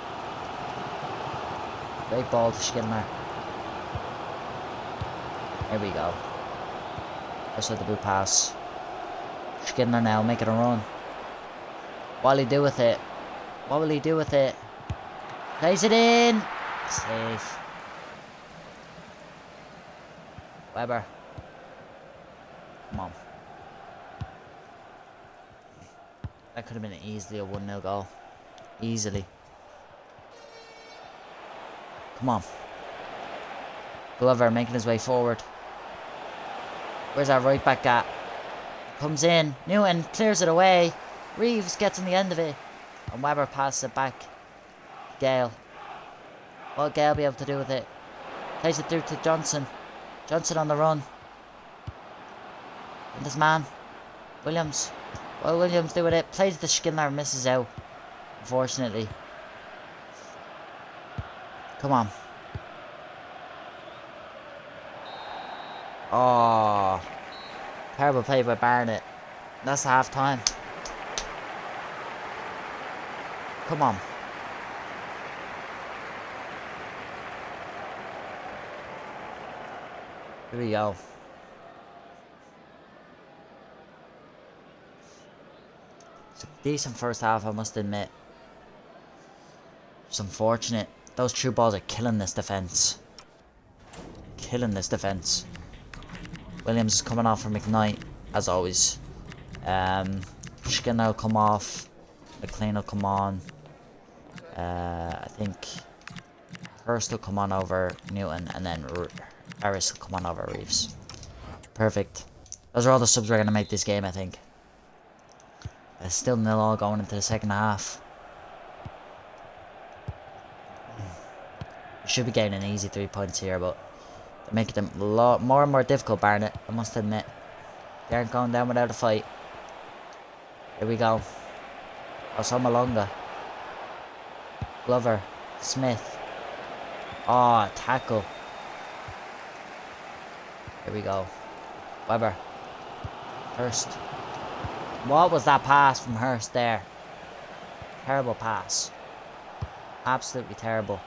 Great ball to Skinner. Here we go. Just let the boot pass. Skinner now making a run. What will he do with it? What will he do with it? Plays it in. Safe. Weber. Come on. That could have been easily a 1-0 goal. Easily. Come on. Glover making his way forward. Where's our right back at? Comes in. Newton clears it away. Reeves gets in the end of it. And Weber passes it back. Gale. What'll Gale be able to do with it? Plays it through to Johnson. Johnson on the run. And this man. Williams. What will Williams do with it? Plays the Skinner, misses out. Unfortunately. Come on. Oh. Terrible play by Barnett. That's half time. Come on. Here we go. It's a decent first half, I must admit. It's unfortunate. Those through balls are killing this defence. Killing this defence. Williams is coming off for McKnight, as always. Skinner will come off. McLean will come on. I think Hurst will come on over Newton, and then Harris will come on over Reeves. Perfect. Those are all the subs we're going to make this game, I think. It's still 0-0 going into the second half. We should be getting an easy 3 points here, but they're making them a lot more and more difficult, Barnett, I must admit. They aren't going down without a fight. Here we go. Osomalonga. Glover. Smith. Oh, tackle. Here we go. Weber. Hurst. What was that pass from Hurst there? Terrible pass. Absolutely terrible.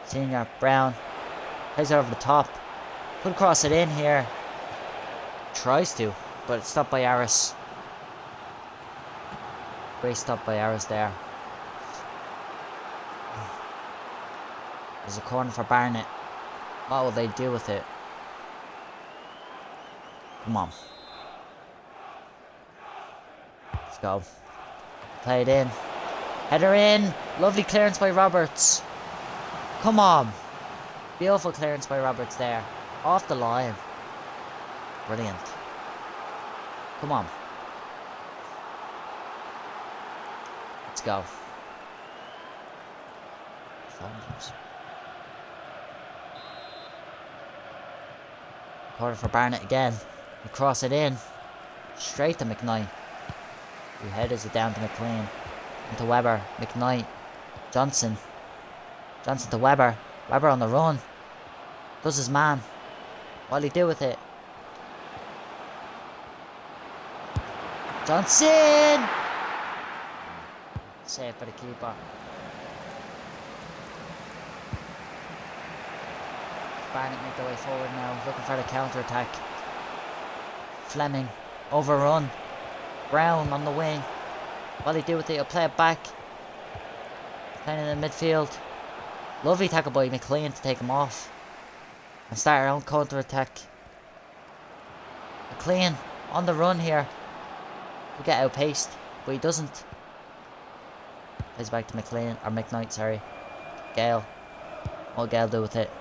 Senior. Brown. Plays it over the top. Could cross it in here. Tries to, but it's stopped by Harris. Great stop by Harris there. There's a corner for Barnett. What will they do with it? Come on. Let's go. Play it in. Header in. Lovely clearance by Roberts. Come on. Beautiful clearance by Roberts there. Off the line. Brilliant. Come on. Let's go. Corner for Barnett again. We cross it in. Straight to McKnight. Who headers it down to McLean. Into Weber. McKnight. Johnson. Johnson to Weber. Weber on the run. Does his man. What'll he do with it? Johnson! Saved by the keeper. Barnett make their way forward now, looking for the counter attack. Fleming, overrun. Brown on the wing. What'll he do with it? He'll play it back. Playing in the midfield. Lovely tackle by McLean to take him off. And start our own counter attack. McLean on the run here. He'll get outpaced, but he doesn't. Plays back to McLean, or McKnight, sorry. Gale. What'll Gale do with it?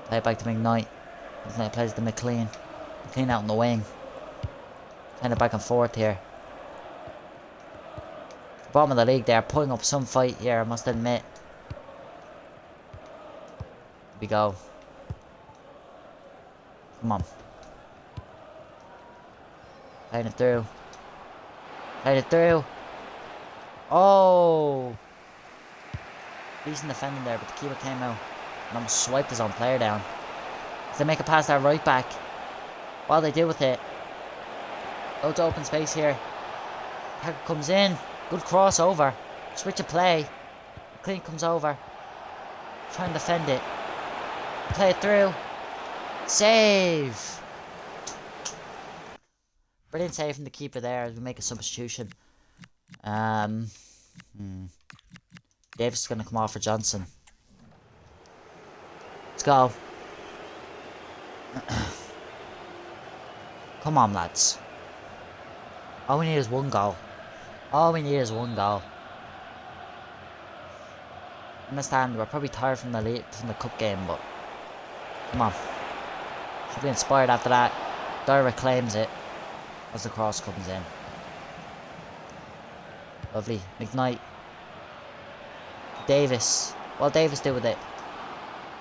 Play it back to McKnight. McKnight plays to McLean. McLean out on the wing. Kind of back and forth here. Bottom of the league there, putting up some fight here, I must admit. Here we go. Come on. Playing it through. Played it through. Oh! Decent defending there, but the keeper came out and almost swiped his own player down. If they make it past that right back, what do they do with it? Loads of open space here. Tackle comes in. Good crossover. Switch of play. Clean comes over. Try and defend it. Play it through. Save! Brilliant save from the keeper there as we make a substitution. Davis is going to come off for Johnson. Let's go. Come on, lads. All we need is one goal. All we need is one goal. I understand we're probably tired from the cup game, but come on. Should be inspired after that. Dyer claims it as the cross comes in. Lovely. McKnight. Davis. What'll Davis do with it?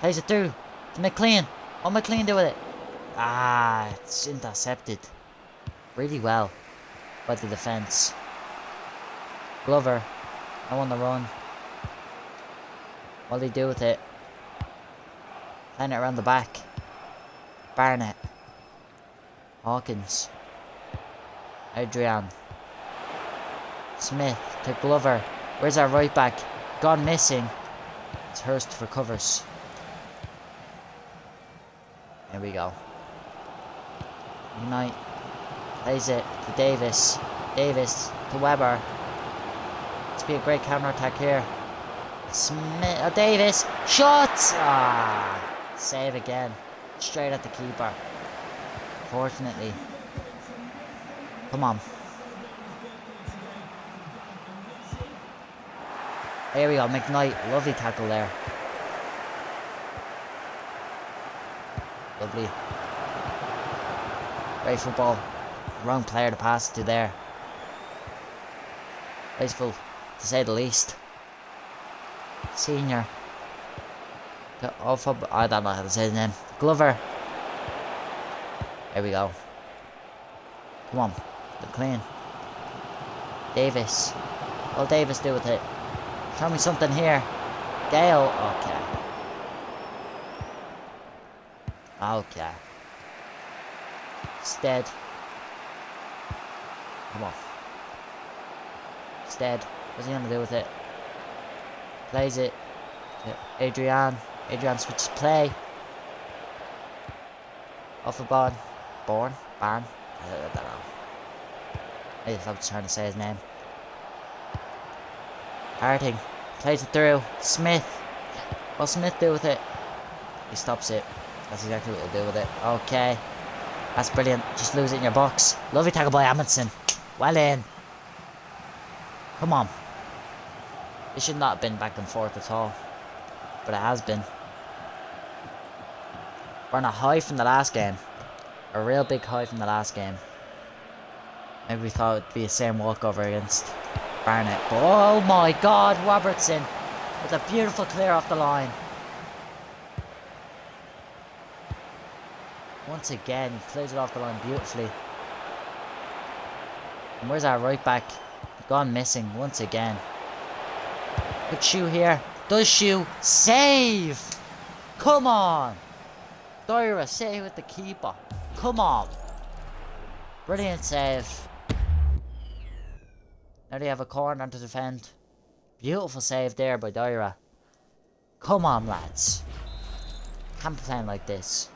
Plays it through to McLean. What'll McLean do with it? Ah, it's intercepted. Really well by the defence. Glover. No on the run. What'll he do with it? Playing it around the back. Barnett. Hawkins. Adrian. Smith to Glover. Where's our right back? Gone missing. It's Hurst recovers. There we go. Unite. Plays it to Davis. Davis to Weber. It's be a great counter attack here. Smith. Davis. Shots! Ah, save again. Straight at the keeper. Fortunately. Come on. There we go, McKnight. Lovely tackle there. Lovely. Great football. Wrong player to pass it to there. Graceful, to say the least. Senior. I don't know how to say his name. Glover. There we go. Come on. McLean. Davis. What'll Davis do with it? Show me something here. Dale. Okay. Okay. Stead. Come on. Stead. What's he gonna do with it? Plays it to Adrian. Adrian switches play. Off a ball. Barn. I don't know. I was trying to say his name. Harding. Plays it through. Smith. What'll Smith do with it? He stops it. That's exactly what he'll do with it. Okay. That's brilliant. Just lose it in your box. Lovely tackle by Amundsen. Well in. Come on. It should not have been back and forth at all. But it has been. We're on a high from the last game. A real big high from the last game. Maybe we thought it'd be the same walkover against Barnett. But oh my god, Robertson with a beautiful clear off the line. Once again, he clears it off the line beautifully. And where's our right back? Gone missing once again. Good shoe here. Does shoe. Save! Come on! Dyer, save with the keeper. Come on! Brilliant save. Now they have a corner to defend. Beautiful save there by Dyer. Come on, lads. Can't be playing like this.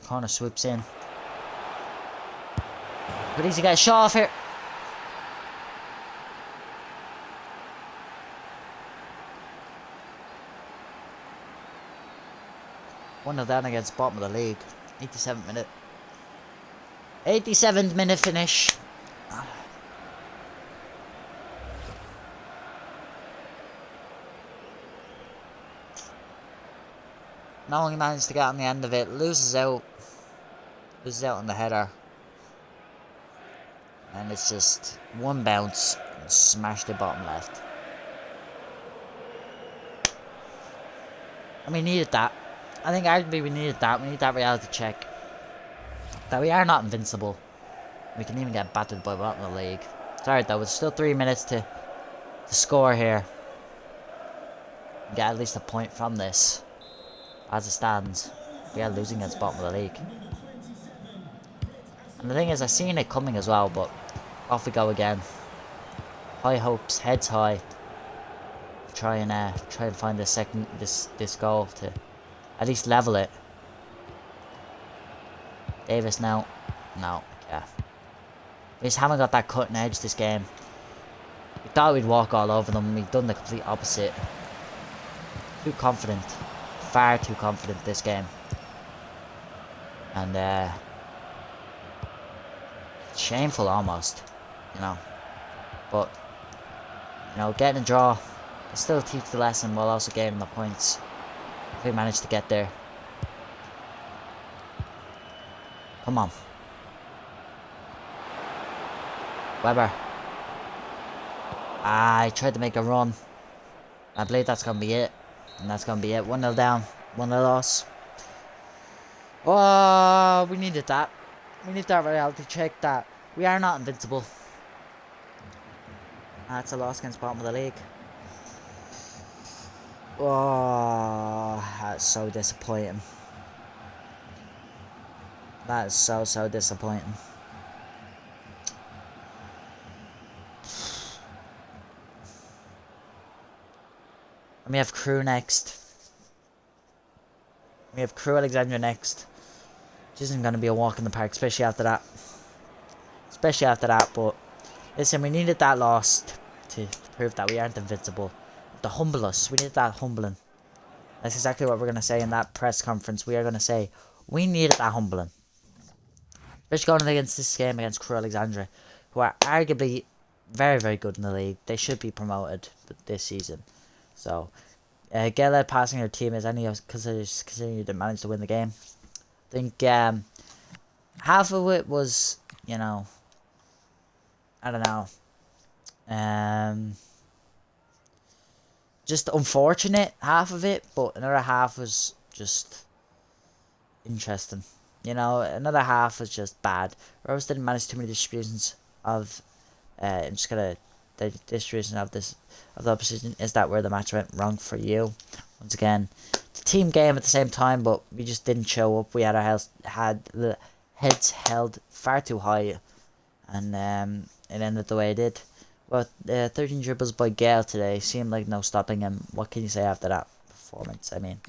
Corner swoops in. Good easy get a shot off here. One of down against bottom of the league. 87th minute. 87th minute finish. No one managed to get on the end of it. Loses out on the header. And it's just one bounce and smashed the bottom left. And we needed that. I think arguably we needed that. We need that reality check. That we are not invincible. We can even get battered by bottom of the league. Sorry though, it's still 3 minutes to score here. Get at least a point from this. As it stands, we are losing against bottom of the league. And the thing is, I seen it coming as well, but off we go again. High hopes, heads high. Try and find this goal to at least level it. Davis now. No, yeah. We just haven't got that cutting edge this game. We thought we'd walk all over them. We've done the complete opposite. Too confident. Far too confident this game. And shameful almost. You know. But you know, getting a draw will still teach the lesson while also gaining the points. If we manage to get there. Come on. Weber. I tried to make a run. I believe that's going to be it. And that's going to be it. 1-0 down. 1-0 loss. Oh, we needed that. We need that reality check that we are not invincible. That's a loss against bottom of the league. Oh, that's so disappointing. That is so disappointing. And we have Crew next. We have Crew Alexandria next. Which isn't going to be a walk in the park, especially after that. But listen, we needed that loss to prove that we aren't invincible. To humble us. We needed that humbling. That's exactly what we're going to say in that press conference. We are going to say, we needed that humbling. Especially going against this game against Crew Alexandria, who are arguably very good in the league. They should be promoted this season. So, get led passing your team is any considering you didn't manage to win the game. I think half of it was, you know, I don't know, just unfortunate, half of it, but another half was just interesting. You know, another half was just bad. Rose didn't manage too many distributions of, I'm just gonna, the distribution of the opposition. Is that where the match went wrong for you? Once again, it's a team game at the same time, but we just didn't show up. We had the heads held far too high, and it ended the way it did. But 13 dribbles by Gale today seemed like no stopping him. What can you say after that performance? I mean,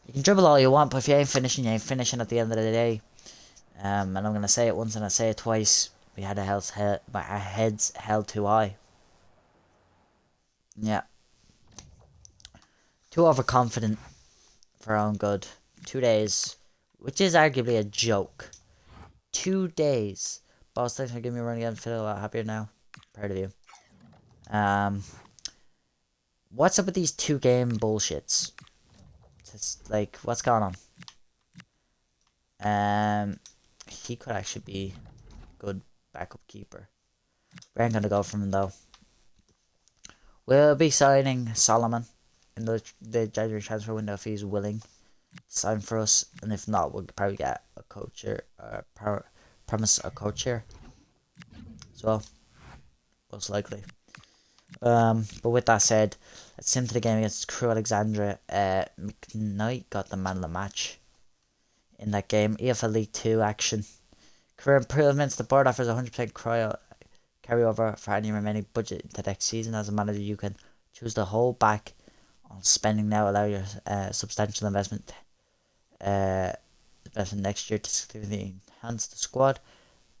you can dribble all you want, but if you ain't finishing, you ain't finishing at the end of the day. And I'm going to say it once and I say it twice. We had our heads held too high. Yeah. Too overconfident for our own good. 2 days. Which is arguably a joke. 2 days. Boss, thanks for giving me a run again. Feel a lot happier now. Proud of you. What's up with these 2-game bullshits? It's like, what's going on? He could actually be a good backup keeper. We ain't gonna go from him though. We'll be signing Solomon in the January transfer window if he's willing to sign for us, and if not, we'll probably get a coach here, promise a coach here as well, most likely. But with that said, let's into the game against Crew Alexandria. McKnight got the man of the match in that game. EFL League 2 action. Career improvements. The board offers 100% carryover for any remaining budget into next season. As a manager, you can choose to hold back on spending now, allow your substantial investment next year to significantly enhance the squad.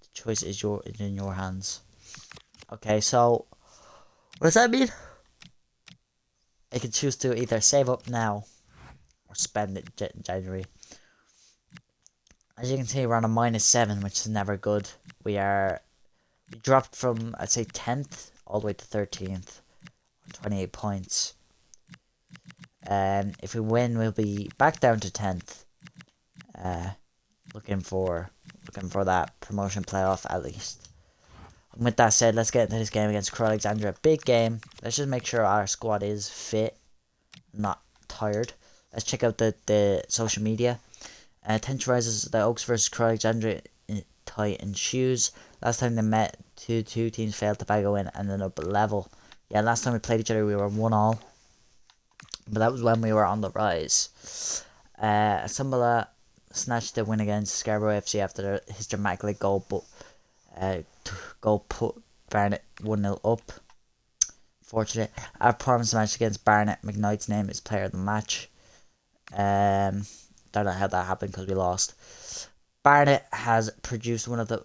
The choice is in your hands. Okay, so what does that mean? I can choose to either save up now or spend it in January. As you can see, we're on a -7, which is never good. We dropped from, I'd say, 10th all the way to 13th, 28 points. If we win, we'll be back down to 10th. Looking for that promotion playoff at least. And with that said, let's get into this game against Crew Alexandra. Big game. Let's just make sure our squad is fit, not tired. Let's check out the social media. Tension rises the Oaks versus Crew Alexandra in tight and shoes. Last time they met, two teams failed to bag a win and ended up level. Yeah, last time we played each other, we were 1-1. But that was when we were on the rise. Sambala snatched the win against Scarborough FC after his dramatic late goal, but goal put Barnet 1-0 up. Fortunate. Our performance match against Barnet, McKnight's name is player of the match. Don't know how that happened because we lost. Barnet has produced one of the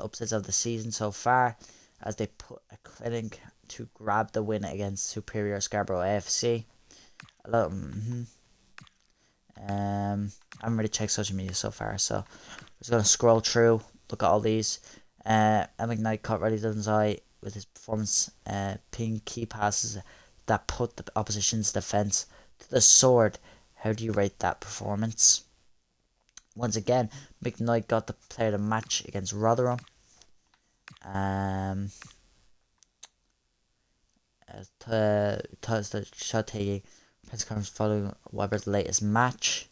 upsets of the season so far, as they put a clinic to grab the win against superior Scarborough AFC. I haven't really checked social media so far, so I'm just gonna scroll through, look at all these. McKnight caught Riley Dunn's eye with his performance, ping key passes that put the opposition's defense to the sword. How do you rate that performance? Once again, McKnight got the player of the match against Rotherham. The shot taking press conference following Weber's latest match.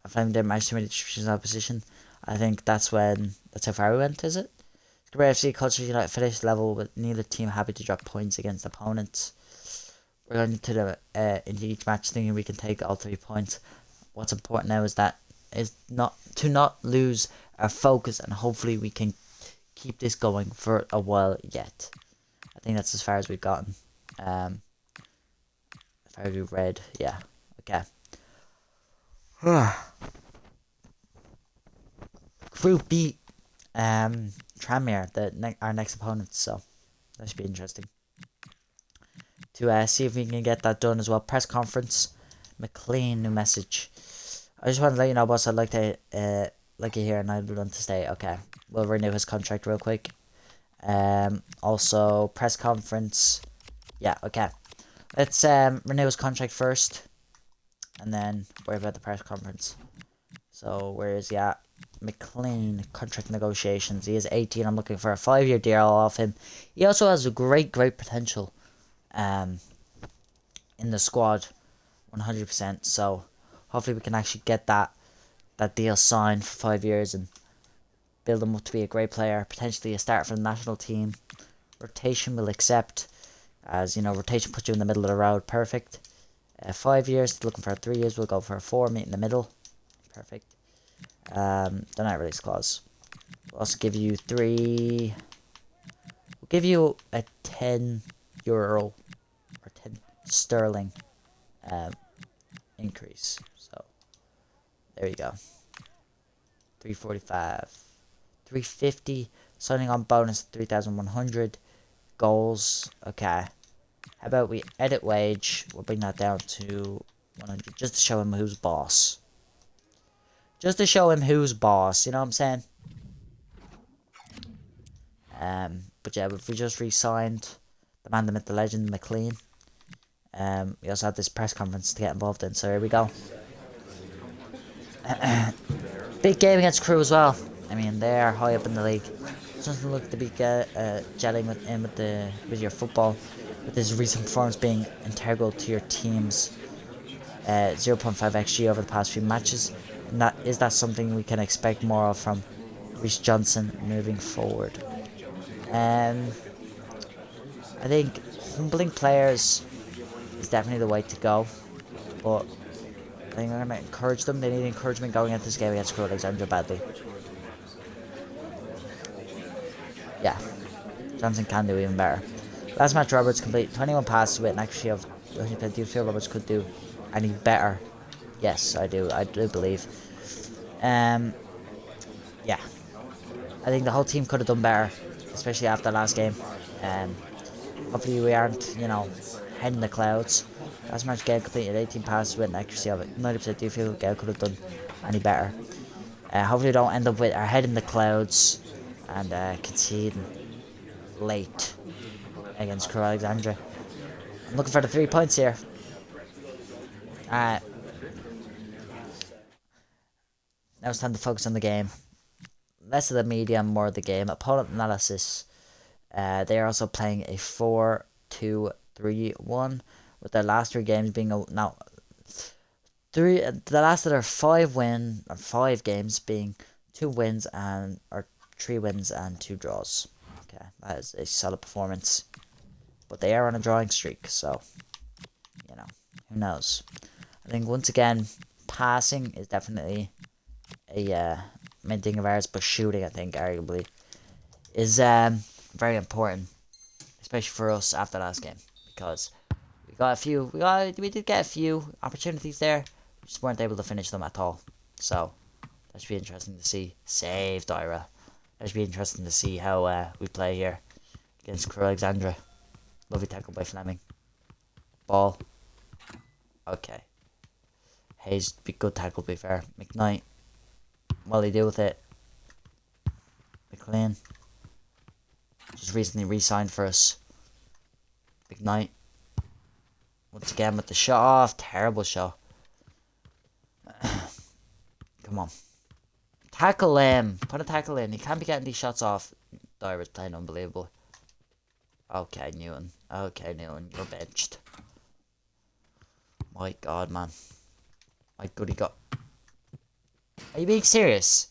I find they managed too many distributions in opposition. I think that's how far we went, is it? Scarborough FC Culture United finished level with neither team happy to drop points against opponents. We're going into each match thinking we can take all 3 points. What's important now is not to lose our focus, and hopefully we can keep this going for a while yet. I think that's as far as we've gotten. As far as we've read, yeah. Okay. Group B, Tranmere, our next opponent, so that should be interesting. To see if we can get that done as well. Press conference, McLean, new message. I just want to let you know, boss, I'd like to like you here, and I'd want to stay. Okay, we'll renew his contract real quick. Also press conference. Yeah, okay. Let's renew his contract first, and then worry about the press conference. So where is he at? McLean, contract negotiations. He is 18. I'm looking for a 5-year deal off him. He also has a great potential in the squad, 100%. So hopefully we can actually get that deal signed for 5 years and build him up to be a great player, potentially a starter for the national team. Rotation will accept, as you know, rotation puts you in the middle of the road. Perfect. 5 years, looking for 3 years. We'll go for a 4, meet in the middle. Perfect. The night release clause. We'll also give you 3. We'll give you a €10 or 10 sterling increase. So there you go. 345, 350. Signing on bonus 3,100. Goals. Okay. How about we edit wage? We'll bring that down to 100, just to show him who's boss. Just to show him who's boss, you know what I'm saying? But yeah, if we just re-signed the man, the myth, the legend, McLean. We also had this press conference to get involved in, so here we go. Big game against Crew as well. I mean, they are high up in the league. It doesn't look to be gelling with your football, with his recent performance being integral to your team's 0.5 XG over the past few matches. And is that something we can expect more of from Reece Johnson moving forward? I think humbling players is definitely the way to go, but I think I'm going to encourage them. They need encouragement going into this game against Crew Alexandra badly. Yeah, Johnson can do even better. Last match, Roberts complete 21 passes with an accuracy of 100%. Do you feel Roberts could do any better? Yes, I do. I do believe. Yeah. I think the whole team could have done better, especially after last game. Hopefully we aren't, head in the clouds. Last match, Gale completed 18 passes with an accuracy of 90%. Do you feel Gale could have done any better? Hopefully we don't end up with our head in the clouds and conceding late against Crew Alexandra. I'm looking for the 3 points here. Alright. Now it's time to focus on the game. Less of the media and more of the game. Opponent analysis. They are also playing a 4-2-3-1, with their last 3 games being the last of their 5 games being 2 wins and or 3 wins and 2 draws. Okay, that is a solid performance. But they are on a drawing streak, so you know, who knows? I think once again, passing is definitely a main thing of ours, but shooting, I think, arguably, is very important, especially for us after last game, because we did get a few opportunities there, we just weren't able to finish them at all. So that should be interesting to see. Save Dyra. That should be interesting to see how we play here against Crew Alexandra. Lovely tackle by Fleming. Ball. Okay. Hayes, be good tackle, to be fair. McKnight. What do they do with it? McLean. Just recently re-signed for us. McKnight. Once again with the shot off. Terrible shot. Come on. Tackle him. Put a tackle in. He can't be getting these shots off. Dyra's playing unbelievable. Okay, Newton. Okay, Newton. You're benched. My God, man. My goody god. Are you being serious?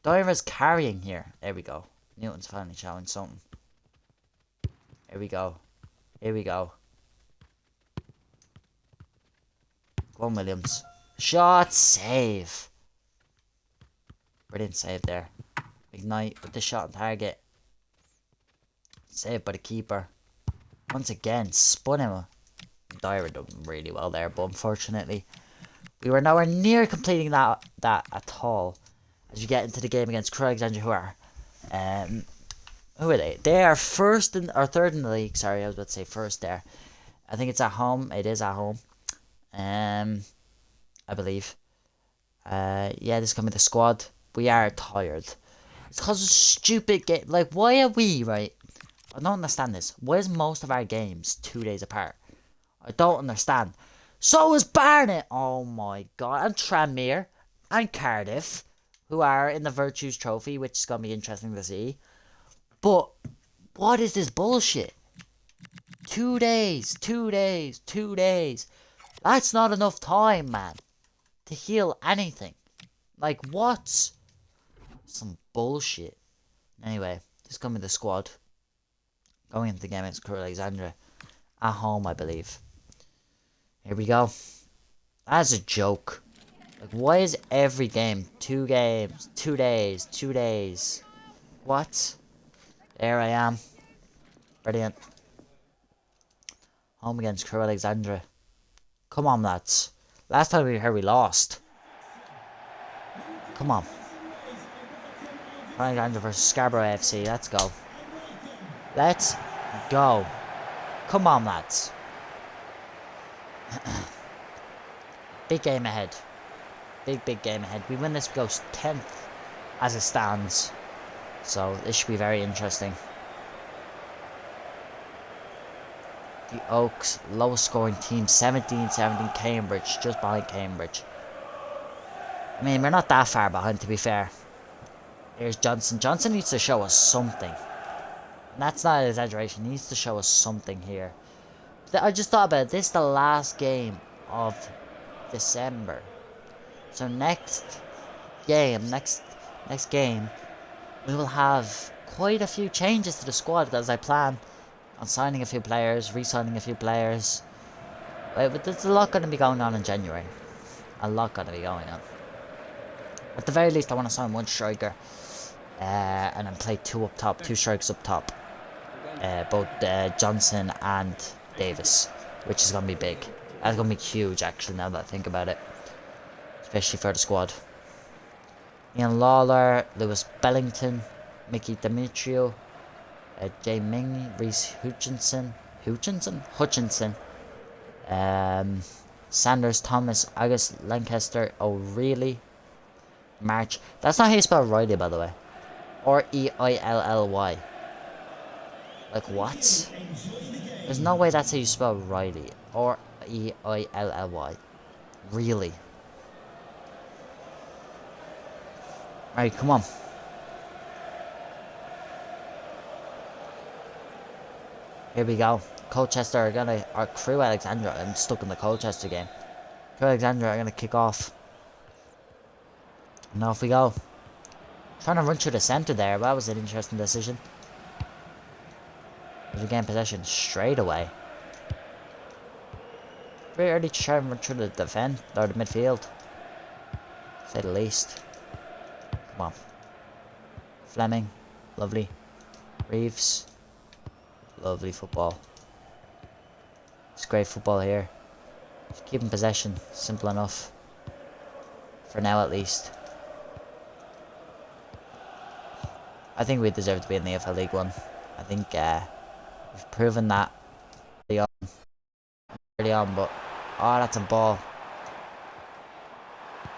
Dyra's carrying here. There we go. Newton's finally showing something. Here we go. Here we go. Go on, Williams. Shot. Save. Brilliant save there. Ignite with the shot on target. Saved by the keeper. Once again, spun him. Dyra done really well there, but unfortunately, we were nowhere near completing that at all. As you get into the game against Crew Alexandra, who are they? They are third in the league. Sorry, I was about to say first there. I think it's at home. It is at home. I believe. Yeah, this is gonna be the squad. We are tired. It's because of stupid game. Like, why are we, right? I don't understand this. Why is most of our games 2 days apart? I don't understand. So is Barnet. Oh my God. And Tranmere. And Cardiff. Who are in the Vertus Trophy, which is going to be interesting to see. But, what is this bullshit? 2 days. 2 days. 2 days. That's not enough time, man. To heal anything. Like, what? Some bullshit. Anyway, this is going to be the squad. Going into the game against Crew Alexandra. At home, I believe. Here we go. That's a joke. Like, why is every game 2 games, 2 days, 2 days? What? There I am. Brilliant. Home against Crew Alexandra. Come on, lads. Last time we were here, we lost. Come on. Crew Alexandra versus Scarborough FC. Let's go. Let's go. Come on, lads. Big game ahead. Big game ahead. We win this, we go 10th as it stands. So this should be very interesting. The Oaks, lowest scoring team, 17-17 Cambridge, just behind Cambridge. I mean, we're not that far behind, to be fair. Here's Johnson. Johnson needs to show us something. And that's not an exaggeration. He needs to show us something here. I just thought about it. This is the last game of December. So next game, we will have quite a few changes to the squad, as I plan on signing a few players, re-signing a few players. But there's a lot going to be going on in January. A lot going to be going on. At the very least, I want to sign 1 striker. And then play 2 up top, 2 strikers up top. Both Johnson and Davis, which is going to be big. That's going to be huge, actually, now that I think about it. Especially for the squad. Ian Lawler, Lewis Bellington, Mickey Demetrio, Jay Ming, Reese Hutchinson, Sanders Thomas, August Lancaster, O'Reilly, March. That's not how you spell Riley, by the way. Or E-I-L-L-Y. Like, what? There's no way that's how you spell Riley. Or E-I-L-L-Y. Really? Alright, come on. Here we go. Colchester are gonna, or Crew Alexandra, I'm stuck in the Colchester game. Crew Alexandra are gonna kick off. And off we go. Trying to run through the centre there, that was an interesting decision. We gain possession straight away. Very early to try and run through the defence, or the midfield. To say the least. Come on. Fleming. Lovely. Reeves. Lovely football. It's great football here. Just keeping possession. Simple enough. For now at least. I think we deserve to be in the FL League 1. I think we've proven that early on, but oh, that's a ball.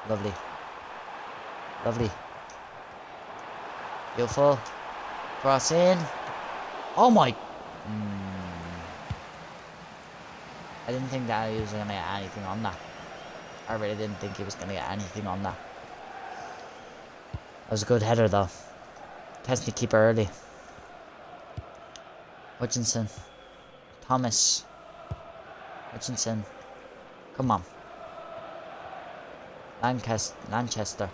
Lovely. Lovely. Beautiful. Cross in. Oh my. I didn't think that he was going to get anything on that. I really didn't think he was going to get anything on that. That was a good header though. Testing the keeper early. Hutchinson. Thomas. Hutchinson. Come on. Lanchester.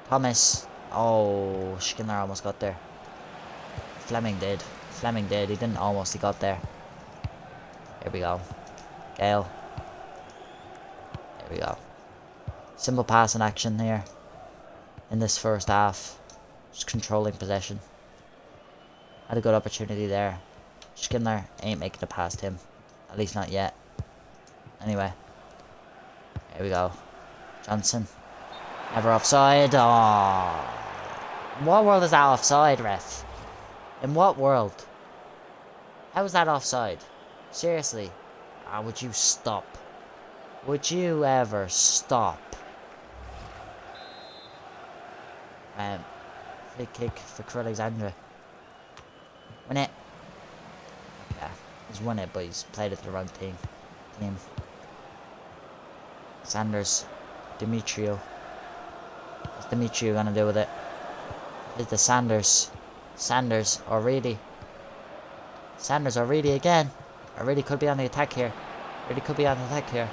Thomas. Oh, Skinner almost got there. Fleming did. He didn't almost, he got there. Here we go. Gale. Here we go. Simple passing action here. In this first half. Just controlling possession. Had a good opportunity there. Skinner ain't making it past him. At least not yet. Anyway. Here we go. Johnson. Never offside. Oh. In what world is that offside, ref? In what world? How is that offside? Seriously. Ah, would you stop? Would you ever stop? Free kick for Crew Alexandra. Win it. Yeah, he's won it, but he's played it the wrong team. Sanders. Demetrio. What's Demetrio gonna do with it? It's the Sanders. Sanders. O'Reilly. Sanders. O'Reilly again. O'Reilly could be on the attack here. Really could be on the attack here.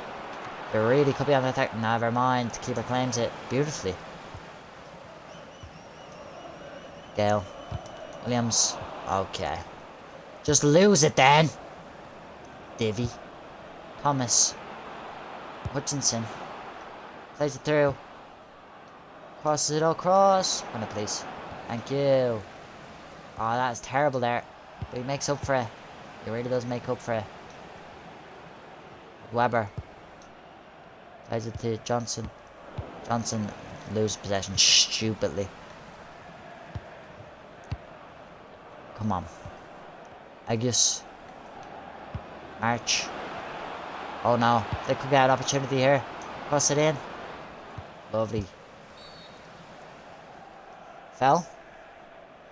They really could be on the attack. Never mind. The keeper claims it beautifully. Gale. Williams. Okay. Just lose it then. Divvy. Thomas. Hutchinson. Plays it through. Crosses it across. Win it, please. Thank you. Oh, that's terrible there. But he makes up for it. He really does make up for it. Weber. Plays it to Johnson. Johnson loses possession stupidly. Come on. Agus. March. Oh no. They could get an opportunity here. Cross it in. Lovely. Foul?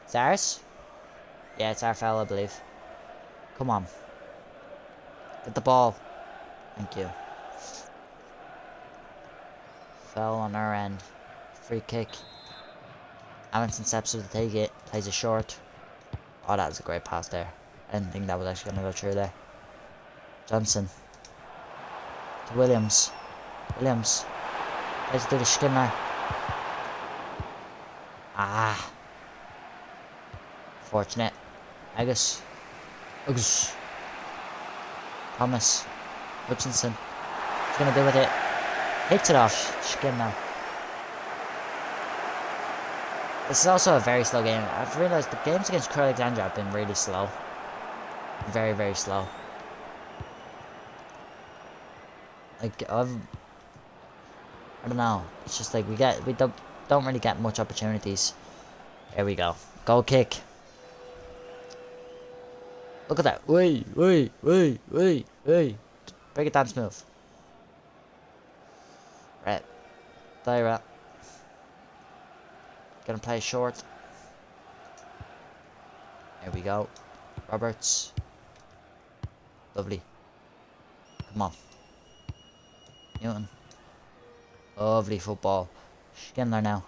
It's ours? Yeah, it's our foul, I believe. Come on. Get the ball. Thank you. Foul on our end. Free kick. Amundsen steps up to take it. Plays it short. Oh, that was a great pass there. I didn't think that was actually going to go through there. Johnson. To Williams. Williams. Plays it to the Skinner. Ah. Fortunate. Agus. Thomas. Hutchinson. What's he going to do with it? Hits it off Skinner. This is also a very slow game. I've realised the games against Crew Alexandra have been really slow. Very, very slow. Like, I don't know. It's just like we don't really get much opportunities. There we go. Goal kick. Look at that. Break it down smooth. Right. There. Gonna play short. There we go. Roberts. Lovely. Come on. Newton. Lovely football. Get in there now.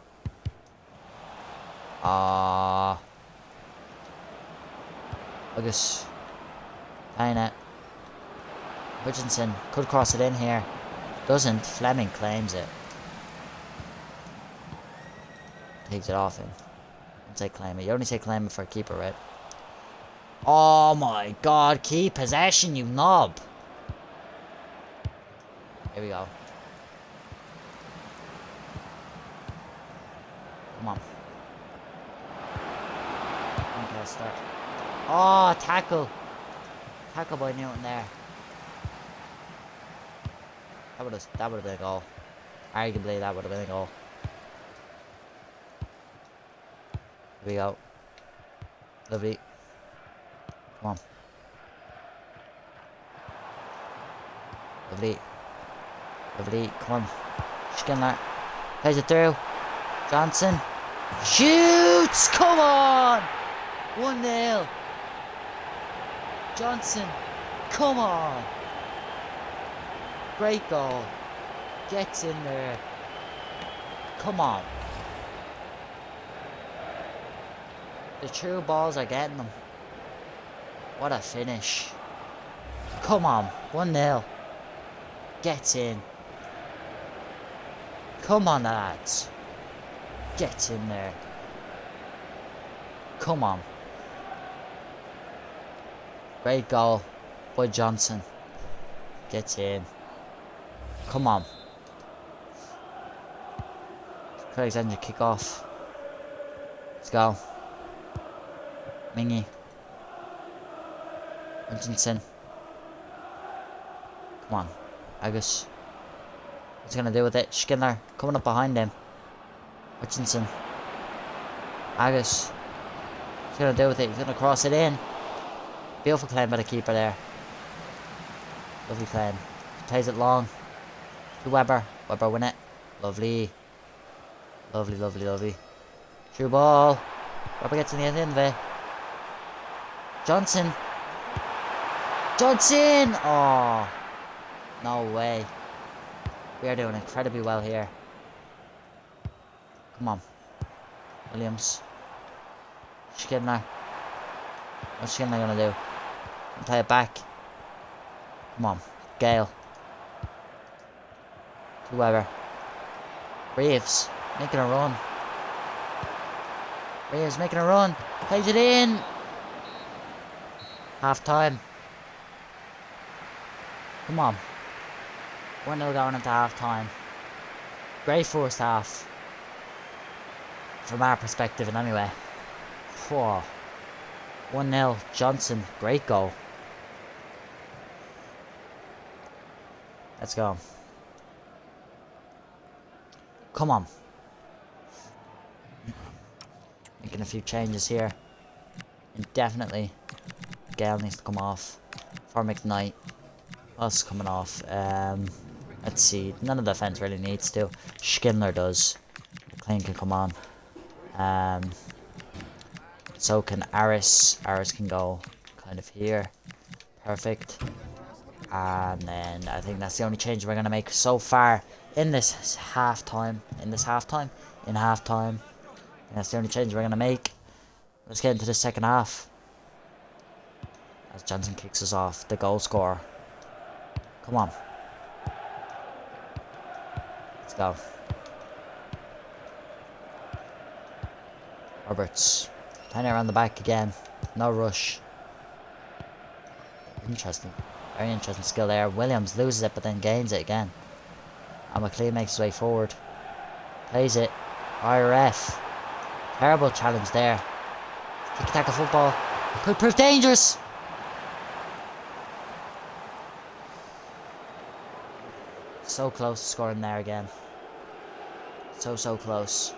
August. Playing it. Hutchinson could cross it in here. Doesn't. Fleming claims it. Takes it off him. Don't say claim it. You only say claim it for a keeper, right? Oh my god, keep possession, you knob! Here we go. Come on. Okay, start. Oh, tackle! Tackle by Newton there. That would have been a goal. Arguably, that would have been a goal. Here we go. Lovely. Come on. Lovely. Lovely. Come on. Schindler. Plays it through. Johnson. Shoots! Come on! 1-0. Johnson. Come on. Great goal. Gets in there. Come on. The true balls are getting them. What a finish. Come on. 1-0. Gets in. Come on, lads. Gets in there. Come on. Great goal by Johnson. Gets in. Come on. Alexander kick off. Let's go. Mingy. Hutchinson. Come on. Agus. What's he gonna do with it? Schindler coming up behind him. Hutchinson. Agus. What's he gonna do with it? He's gonna cross it in. Beautiful claim by the keeper there. Lovely claim. Plays it long. To Weber. Weber win it. Lovely. Lovely, lovely, lovely. True ball. Weber gets in the end of it. Johnson. Johnson! Oh. No way. We are doing incredibly well here. Come on. Williams. Schindler. What's Schindler gonna do? Play it back. Come on. Gale. To Weber. Reeves. Making a run. Reeves making a run. Plays it in. Half time. Come on. 1-0 going into half time. Great first half. From our perspective, in anyway. 1-0. Johnson. Great goal. Let's go. Come on. Making a few changes here. And definitely Gale needs to come off for McKnight. What else is coming off? Let's see. None of the defense really needs to. Schindler does. McLean can come on. So can Aris. Aris can go kind of here. Perfect. And then I think that's the only change we're going to make so far in this halftime. And that's the only change we're going to make. Let's get into the second half. As Johnson kicks us off, the goal scorer. Come on. Let's go. Roberts. Playing around the back again. No rush. Interesting. Very interesting skill there. Williams loses it but then gains it again. And McLean makes his way forward. Plays it. IRF. Terrible challenge there. Tick-tack of football. Could prove dangerous. So close to scoring there again. So close.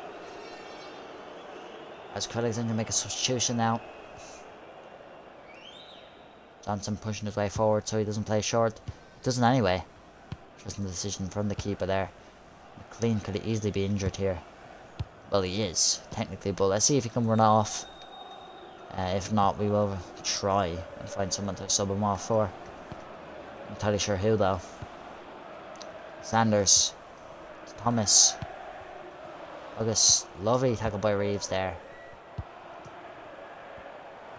As Crowley's going to make a substitution now. Johnson pushing his way forward so he doesn't play short. He doesn't anyway. Interesting decision from the keeper there. McLean could easily be injured here. Well, he is, technically, but let's see if he can run off. If not, we will try and find someone to sub him off for. I'm not entirely sure who, though. Sanders. Thomas. August. Lovely tackle by Reeves there.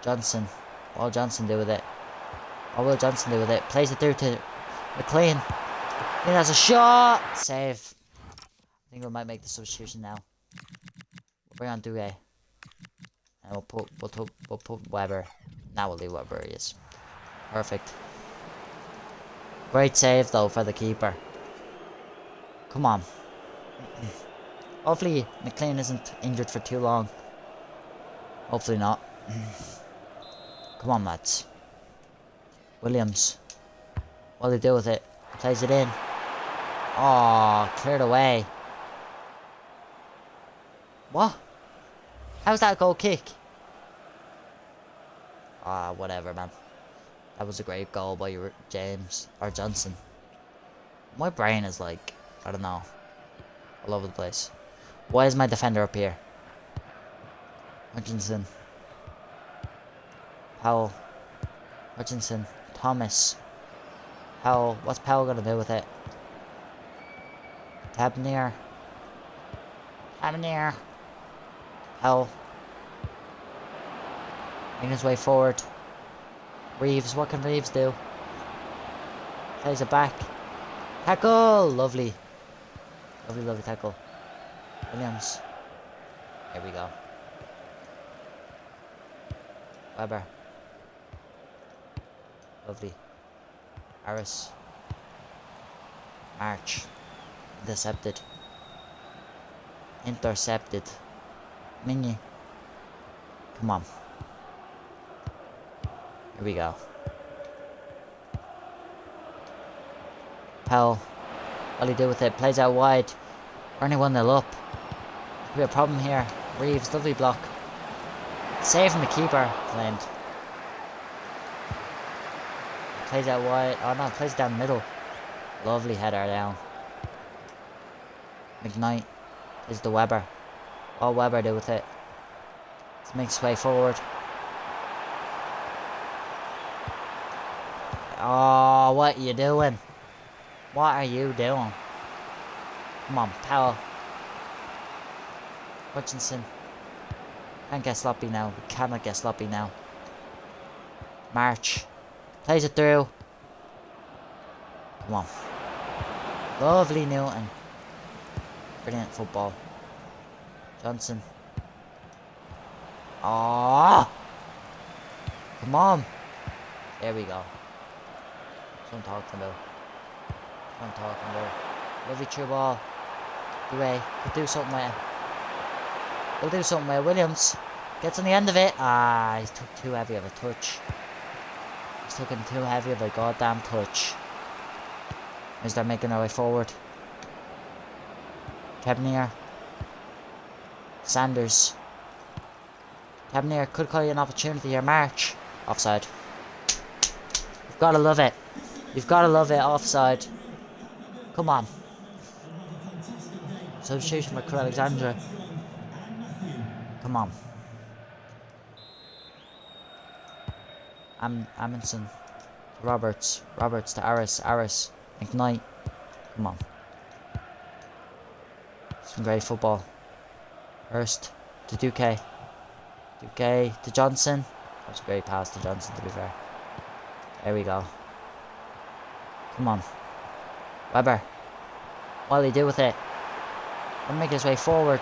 Johnson. What will Johnson do with it? What will Johnson do with it? Plays it through to McLean. He has a shot! Save. I think we might make the substitution now. We'll bring on Douay. And we'll put Weber. Now we'll leave Weber he is. Perfect. Great save though for the keeper. Come on. Hopefully McLean isn't injured for too long. Hopefully not. Come on, lads. Williams. What'll he do with it? Plays it in. Oh, cleared away. What? How's that a goal kick? Ah, whatever, man. That was a great goal by James or Johnson. My brain is like, I don't know, all over the place. Why is my defender up here? Hutchinson. Powell. Hutchinson. Thomas. Powell. What's Powell gonna do with it? Tavernier. Tavernier. Powell. Making his way forward. Reeves. What can Reeves do? Plays it back. Tackle! Lovely. Lovely, lovely tackle. Williams. Here we go. Weber. Lovely. Harris. March. Intercepted. Intercepted. Mini. Come on. Here we go. Powell. What'll he do with it? Plays out wide. We're only 1-0 up. Could be a problem here. Reeves, lovely block. Saving the keeper, claimed. Plays out wide. Oh no, plays down the middle. Lovely header down. McKnight is the Weber. What will Weber do with it? Let's make his way forward. Oh, what are you doing? What are you doing? Come on, Powell. Hutchinson. Can't get sloppy now. We cannot get sloppy now. March. Plays it through. Come on. Lovely Newton. Brilliant football. Johnson. Oh! Come on. There we go. That's what I'm talking about. That's what I'm talking about. Lovely true ball. Douay. Could do something with it. We'll do something with it. Williams. Gets on the end of it. Ah, he took too heavy of a touch. He's taking too heavy of a goddamn touch. As they're making their way forward. Tavernier. Sanders. Tavernier could call you an opportunity here. March. Offside. You've got to love it. You've got to love it. Offside. Come on. Substitution for Crew Alexandra. Come on. Amundsen. Roberts. Roberts to Aris. Aris. McKnight. Come on. Some great football. Hurst to Duque. Duque to Johnson. That's a great pass to Johnson, to be fair. There we go. Come on. Weber. What'll he do with it? He'll make his way forward.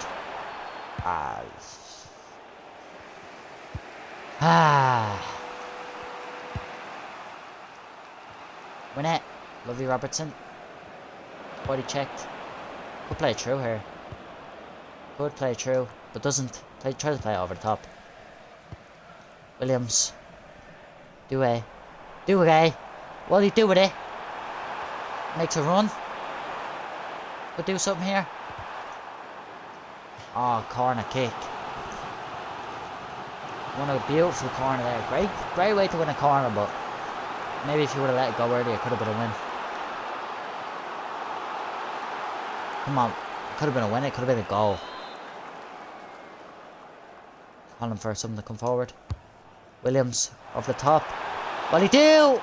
Win it. Lovely Robertson. Body checked. Could play it through here. Could play it through, but doesn't. Try to play it over the top. Williams. Douay. Douay. What'll he do with it? Makes a run. Could do something here. Oh, corner kick. Won a beautiful corner there. Great way to win a corner, but maybe if you would have let it go earlier, it could have been a win. Come on. It could have been a win. It could have been a goal. Calling for someone to come forward. Williams off the top. What'll he do?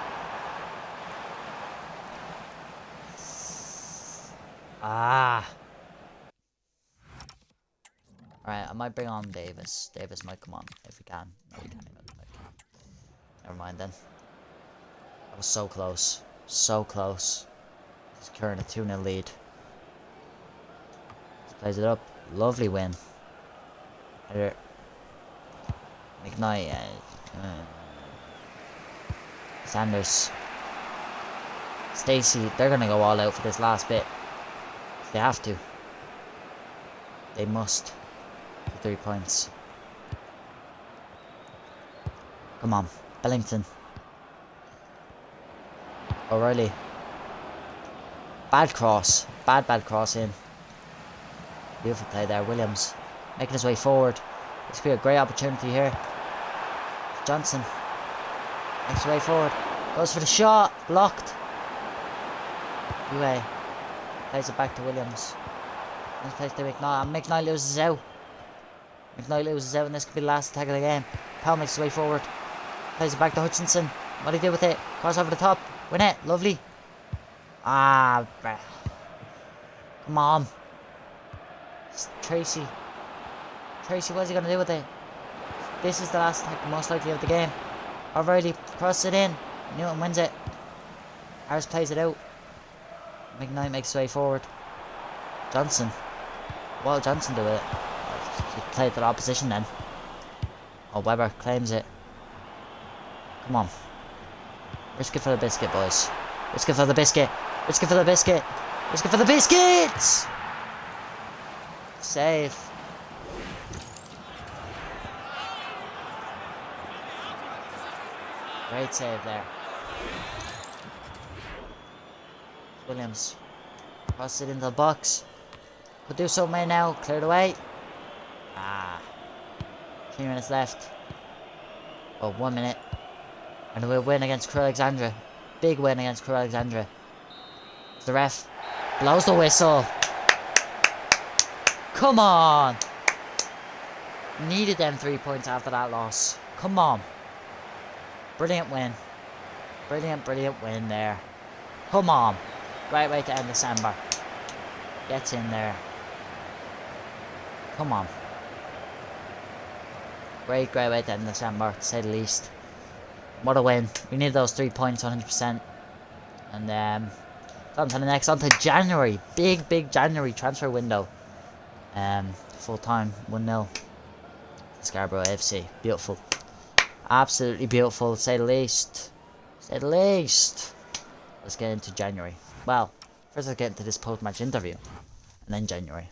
Alright, I might bring on Davis. Davis might come on if we can. No, we can't even. Never mind then. That was so close. So close. Securing a 2-0 lead. Plays it up. Lovely win. Header. McKnight. Sanders. Stacey. They're going to go all out for this last bit. They have to. They must. For 3 points. Come on. Bellington. O'Reilly. Bad cross. Bad cross in. Beautiful play there. Williams making his way forward. This could be a great opportunity here. Johnson makes his way forward. Goes for the shot. Blocked. Anyway. Plays it back to Williams. This plays to McKnight. And McKnight loses out. McKnight loses out, and this could be the last attack of the game. Powell makes his way forward. Plays it back to Hutchinson. What do he do with it? Cross over the top. Win it. Lovely. Ah. Come on. Tracy. What's he going to do with it? This is the last attack, most likely, of the game. O'Reilly crosses it in. Newton wins it. Harris plays it out. McKnight makes his way forward. Johnson. What will Johnson do with it? He played to the opposition then. Oh, Weber claims it. Come on. Risk it for the biscuit, boys. Risk it for the biscuit. Risk it for the biscuit. Risk it for the biscuits! Save. Great save there. Williams. Cross it into the box. Could do something now. Cleared away. Ah. 3 minutes left. Oh, 1 minute. And we'll win against Crew Alexandra. Big win against Crew Alexandra. The ref blows the whistle. Come on. Needed them 3 points after that loss. Come on. Brilliant win. Brilliant win there. Come on. Great way to end December. Gets in there. Come on. Great way to end December, to say the least. What a win. We need those 3 points 100%. And on to the next, on to January. Big January transfer window. Full time, 1-0. Scarborough AFC. Beautiful. Absolutely beautiful, to say the least. To say the least. Let's get into January. Well, first let's get into this post-match interview. And then January.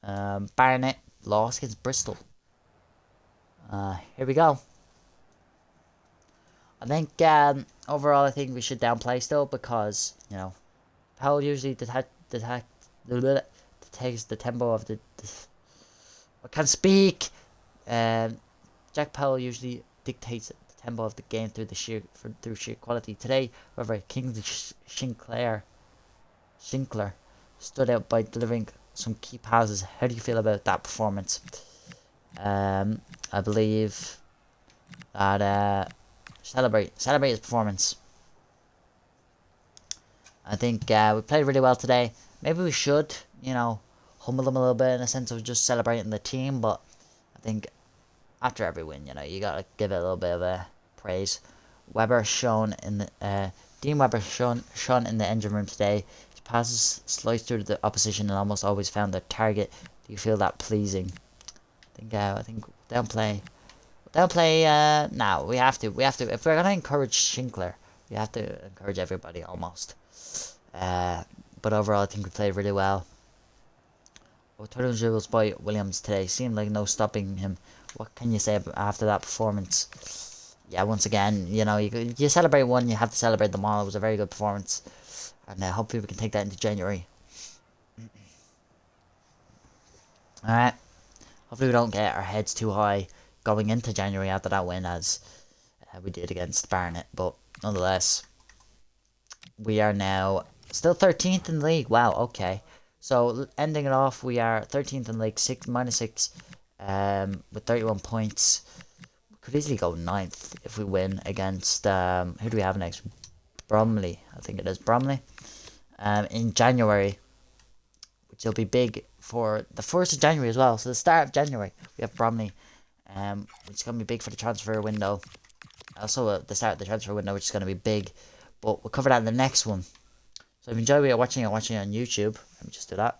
Barnet lost against Bristol. Here we go. I think overall I think we should downplay still, because, you know, Powell usually takes the tempo of the I can't speak. Jack Powell usually dictates the tempo of the game through sheer quality. Today, however, Kingsley Shinkler stood out by delivering some key passes. How do you feel about that performance? I believe that celebrate his performance. I think we played really well today. Maybe we should, you know, humble him a little bit in a sense of just celebrating the team. But I think after every win, you know, you gotta give it a little bit of a praise. Weber shown in the Dean Weber shown in the engine room today. His passes sliced through the opposition and almost always found their target. Do you feel that pleasing? I think downplay. Now we have to. If we're gonna encourage Shinkler, we have to encourage everybody almost. But overall, I think we played really well. Total dribbles by Williams today seemed like no stopping him. What can you say after that performance? Yeah, once again, you know, you celebrate one, you have to celebrate them all. It was a very good performance, and hopefully we can take that into January. All right. Hopefully we don't get our heads too high going into January after that win, as we did against Barnet. But nonetheless, we are now still 13th in the league. Wow, okay. So ending it off, we are 13th in the league, -6, with 31 points. We could easily go 9th if we win against, who do we have next? Bromley, I think it is Bromley. In January, which will be big for the 1st of January as well. So the start of January, we have Bromley, which is going to be big for the transfer window. Also, the start of the transfer window, which is going to be big. But we'll cover that in the next one. So if you enjoy watching it on YouTube, let me just do that.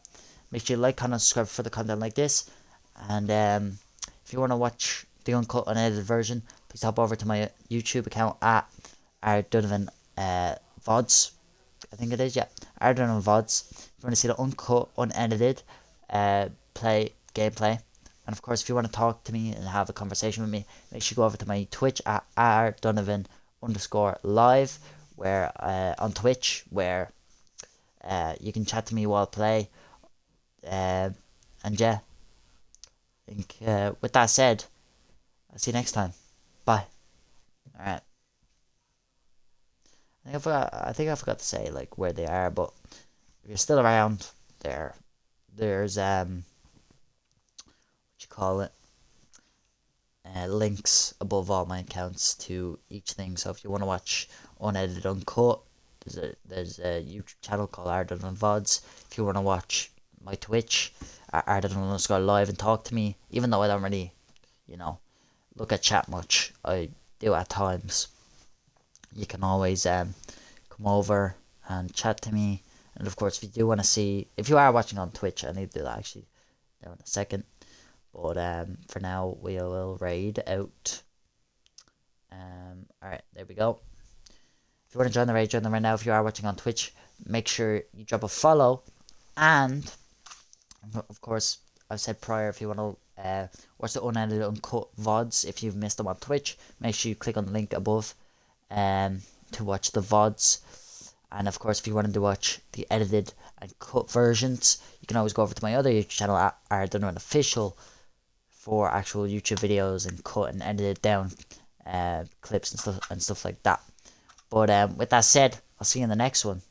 Make sure you like, comment, and subscribe for the content like this. And if you want to watch the uncut, unedited version, please hop over to my YouTube account at RDonovanVODs. I think it is, yeah. RDonovanVODs. If you want to see the uncut, unedited gameplay. And of course, if you want to talk to me and have a conversation with me, make sure you go over to my Twitch at RDonovan_live, where on Twitch, where you can chat to me while I play. And yeah, I think with that said, I'll see you next time. Bye. Alright. I think I forgot to say like where they are, but if you're still around, there's what you call it, links above all my accounts to each thing. So if you want to watch unedited, uncut, there's a YouTube channel called RDonovanVODs. If you want to watch my Twitch, RDonovanVODs, and talk to me, even though I don't really, look at chat much, I do at times. You can always come over and chat to me. And of course, if you do want to see, if you are watching on Twitch, I need to do that actually now in a second. But for now, we will raid out. Alright, there we go. If you want to join the raid, join them right now. If you are watching on Twitch, make sure you drop a follow. And, of course, I've said prior, if you want to watch the unedited, uncut VODs, if you've missed them on Twitch, make sure you click on the link above to watch the VODs. And, of course, if you wanted to watch the edited and cut versions, you can always go over to my other YouTube channel at RDonovanOfficial for actual YouTube videos and cut and edited down clips and stuff like that. But with that said, I'll see you in the next one.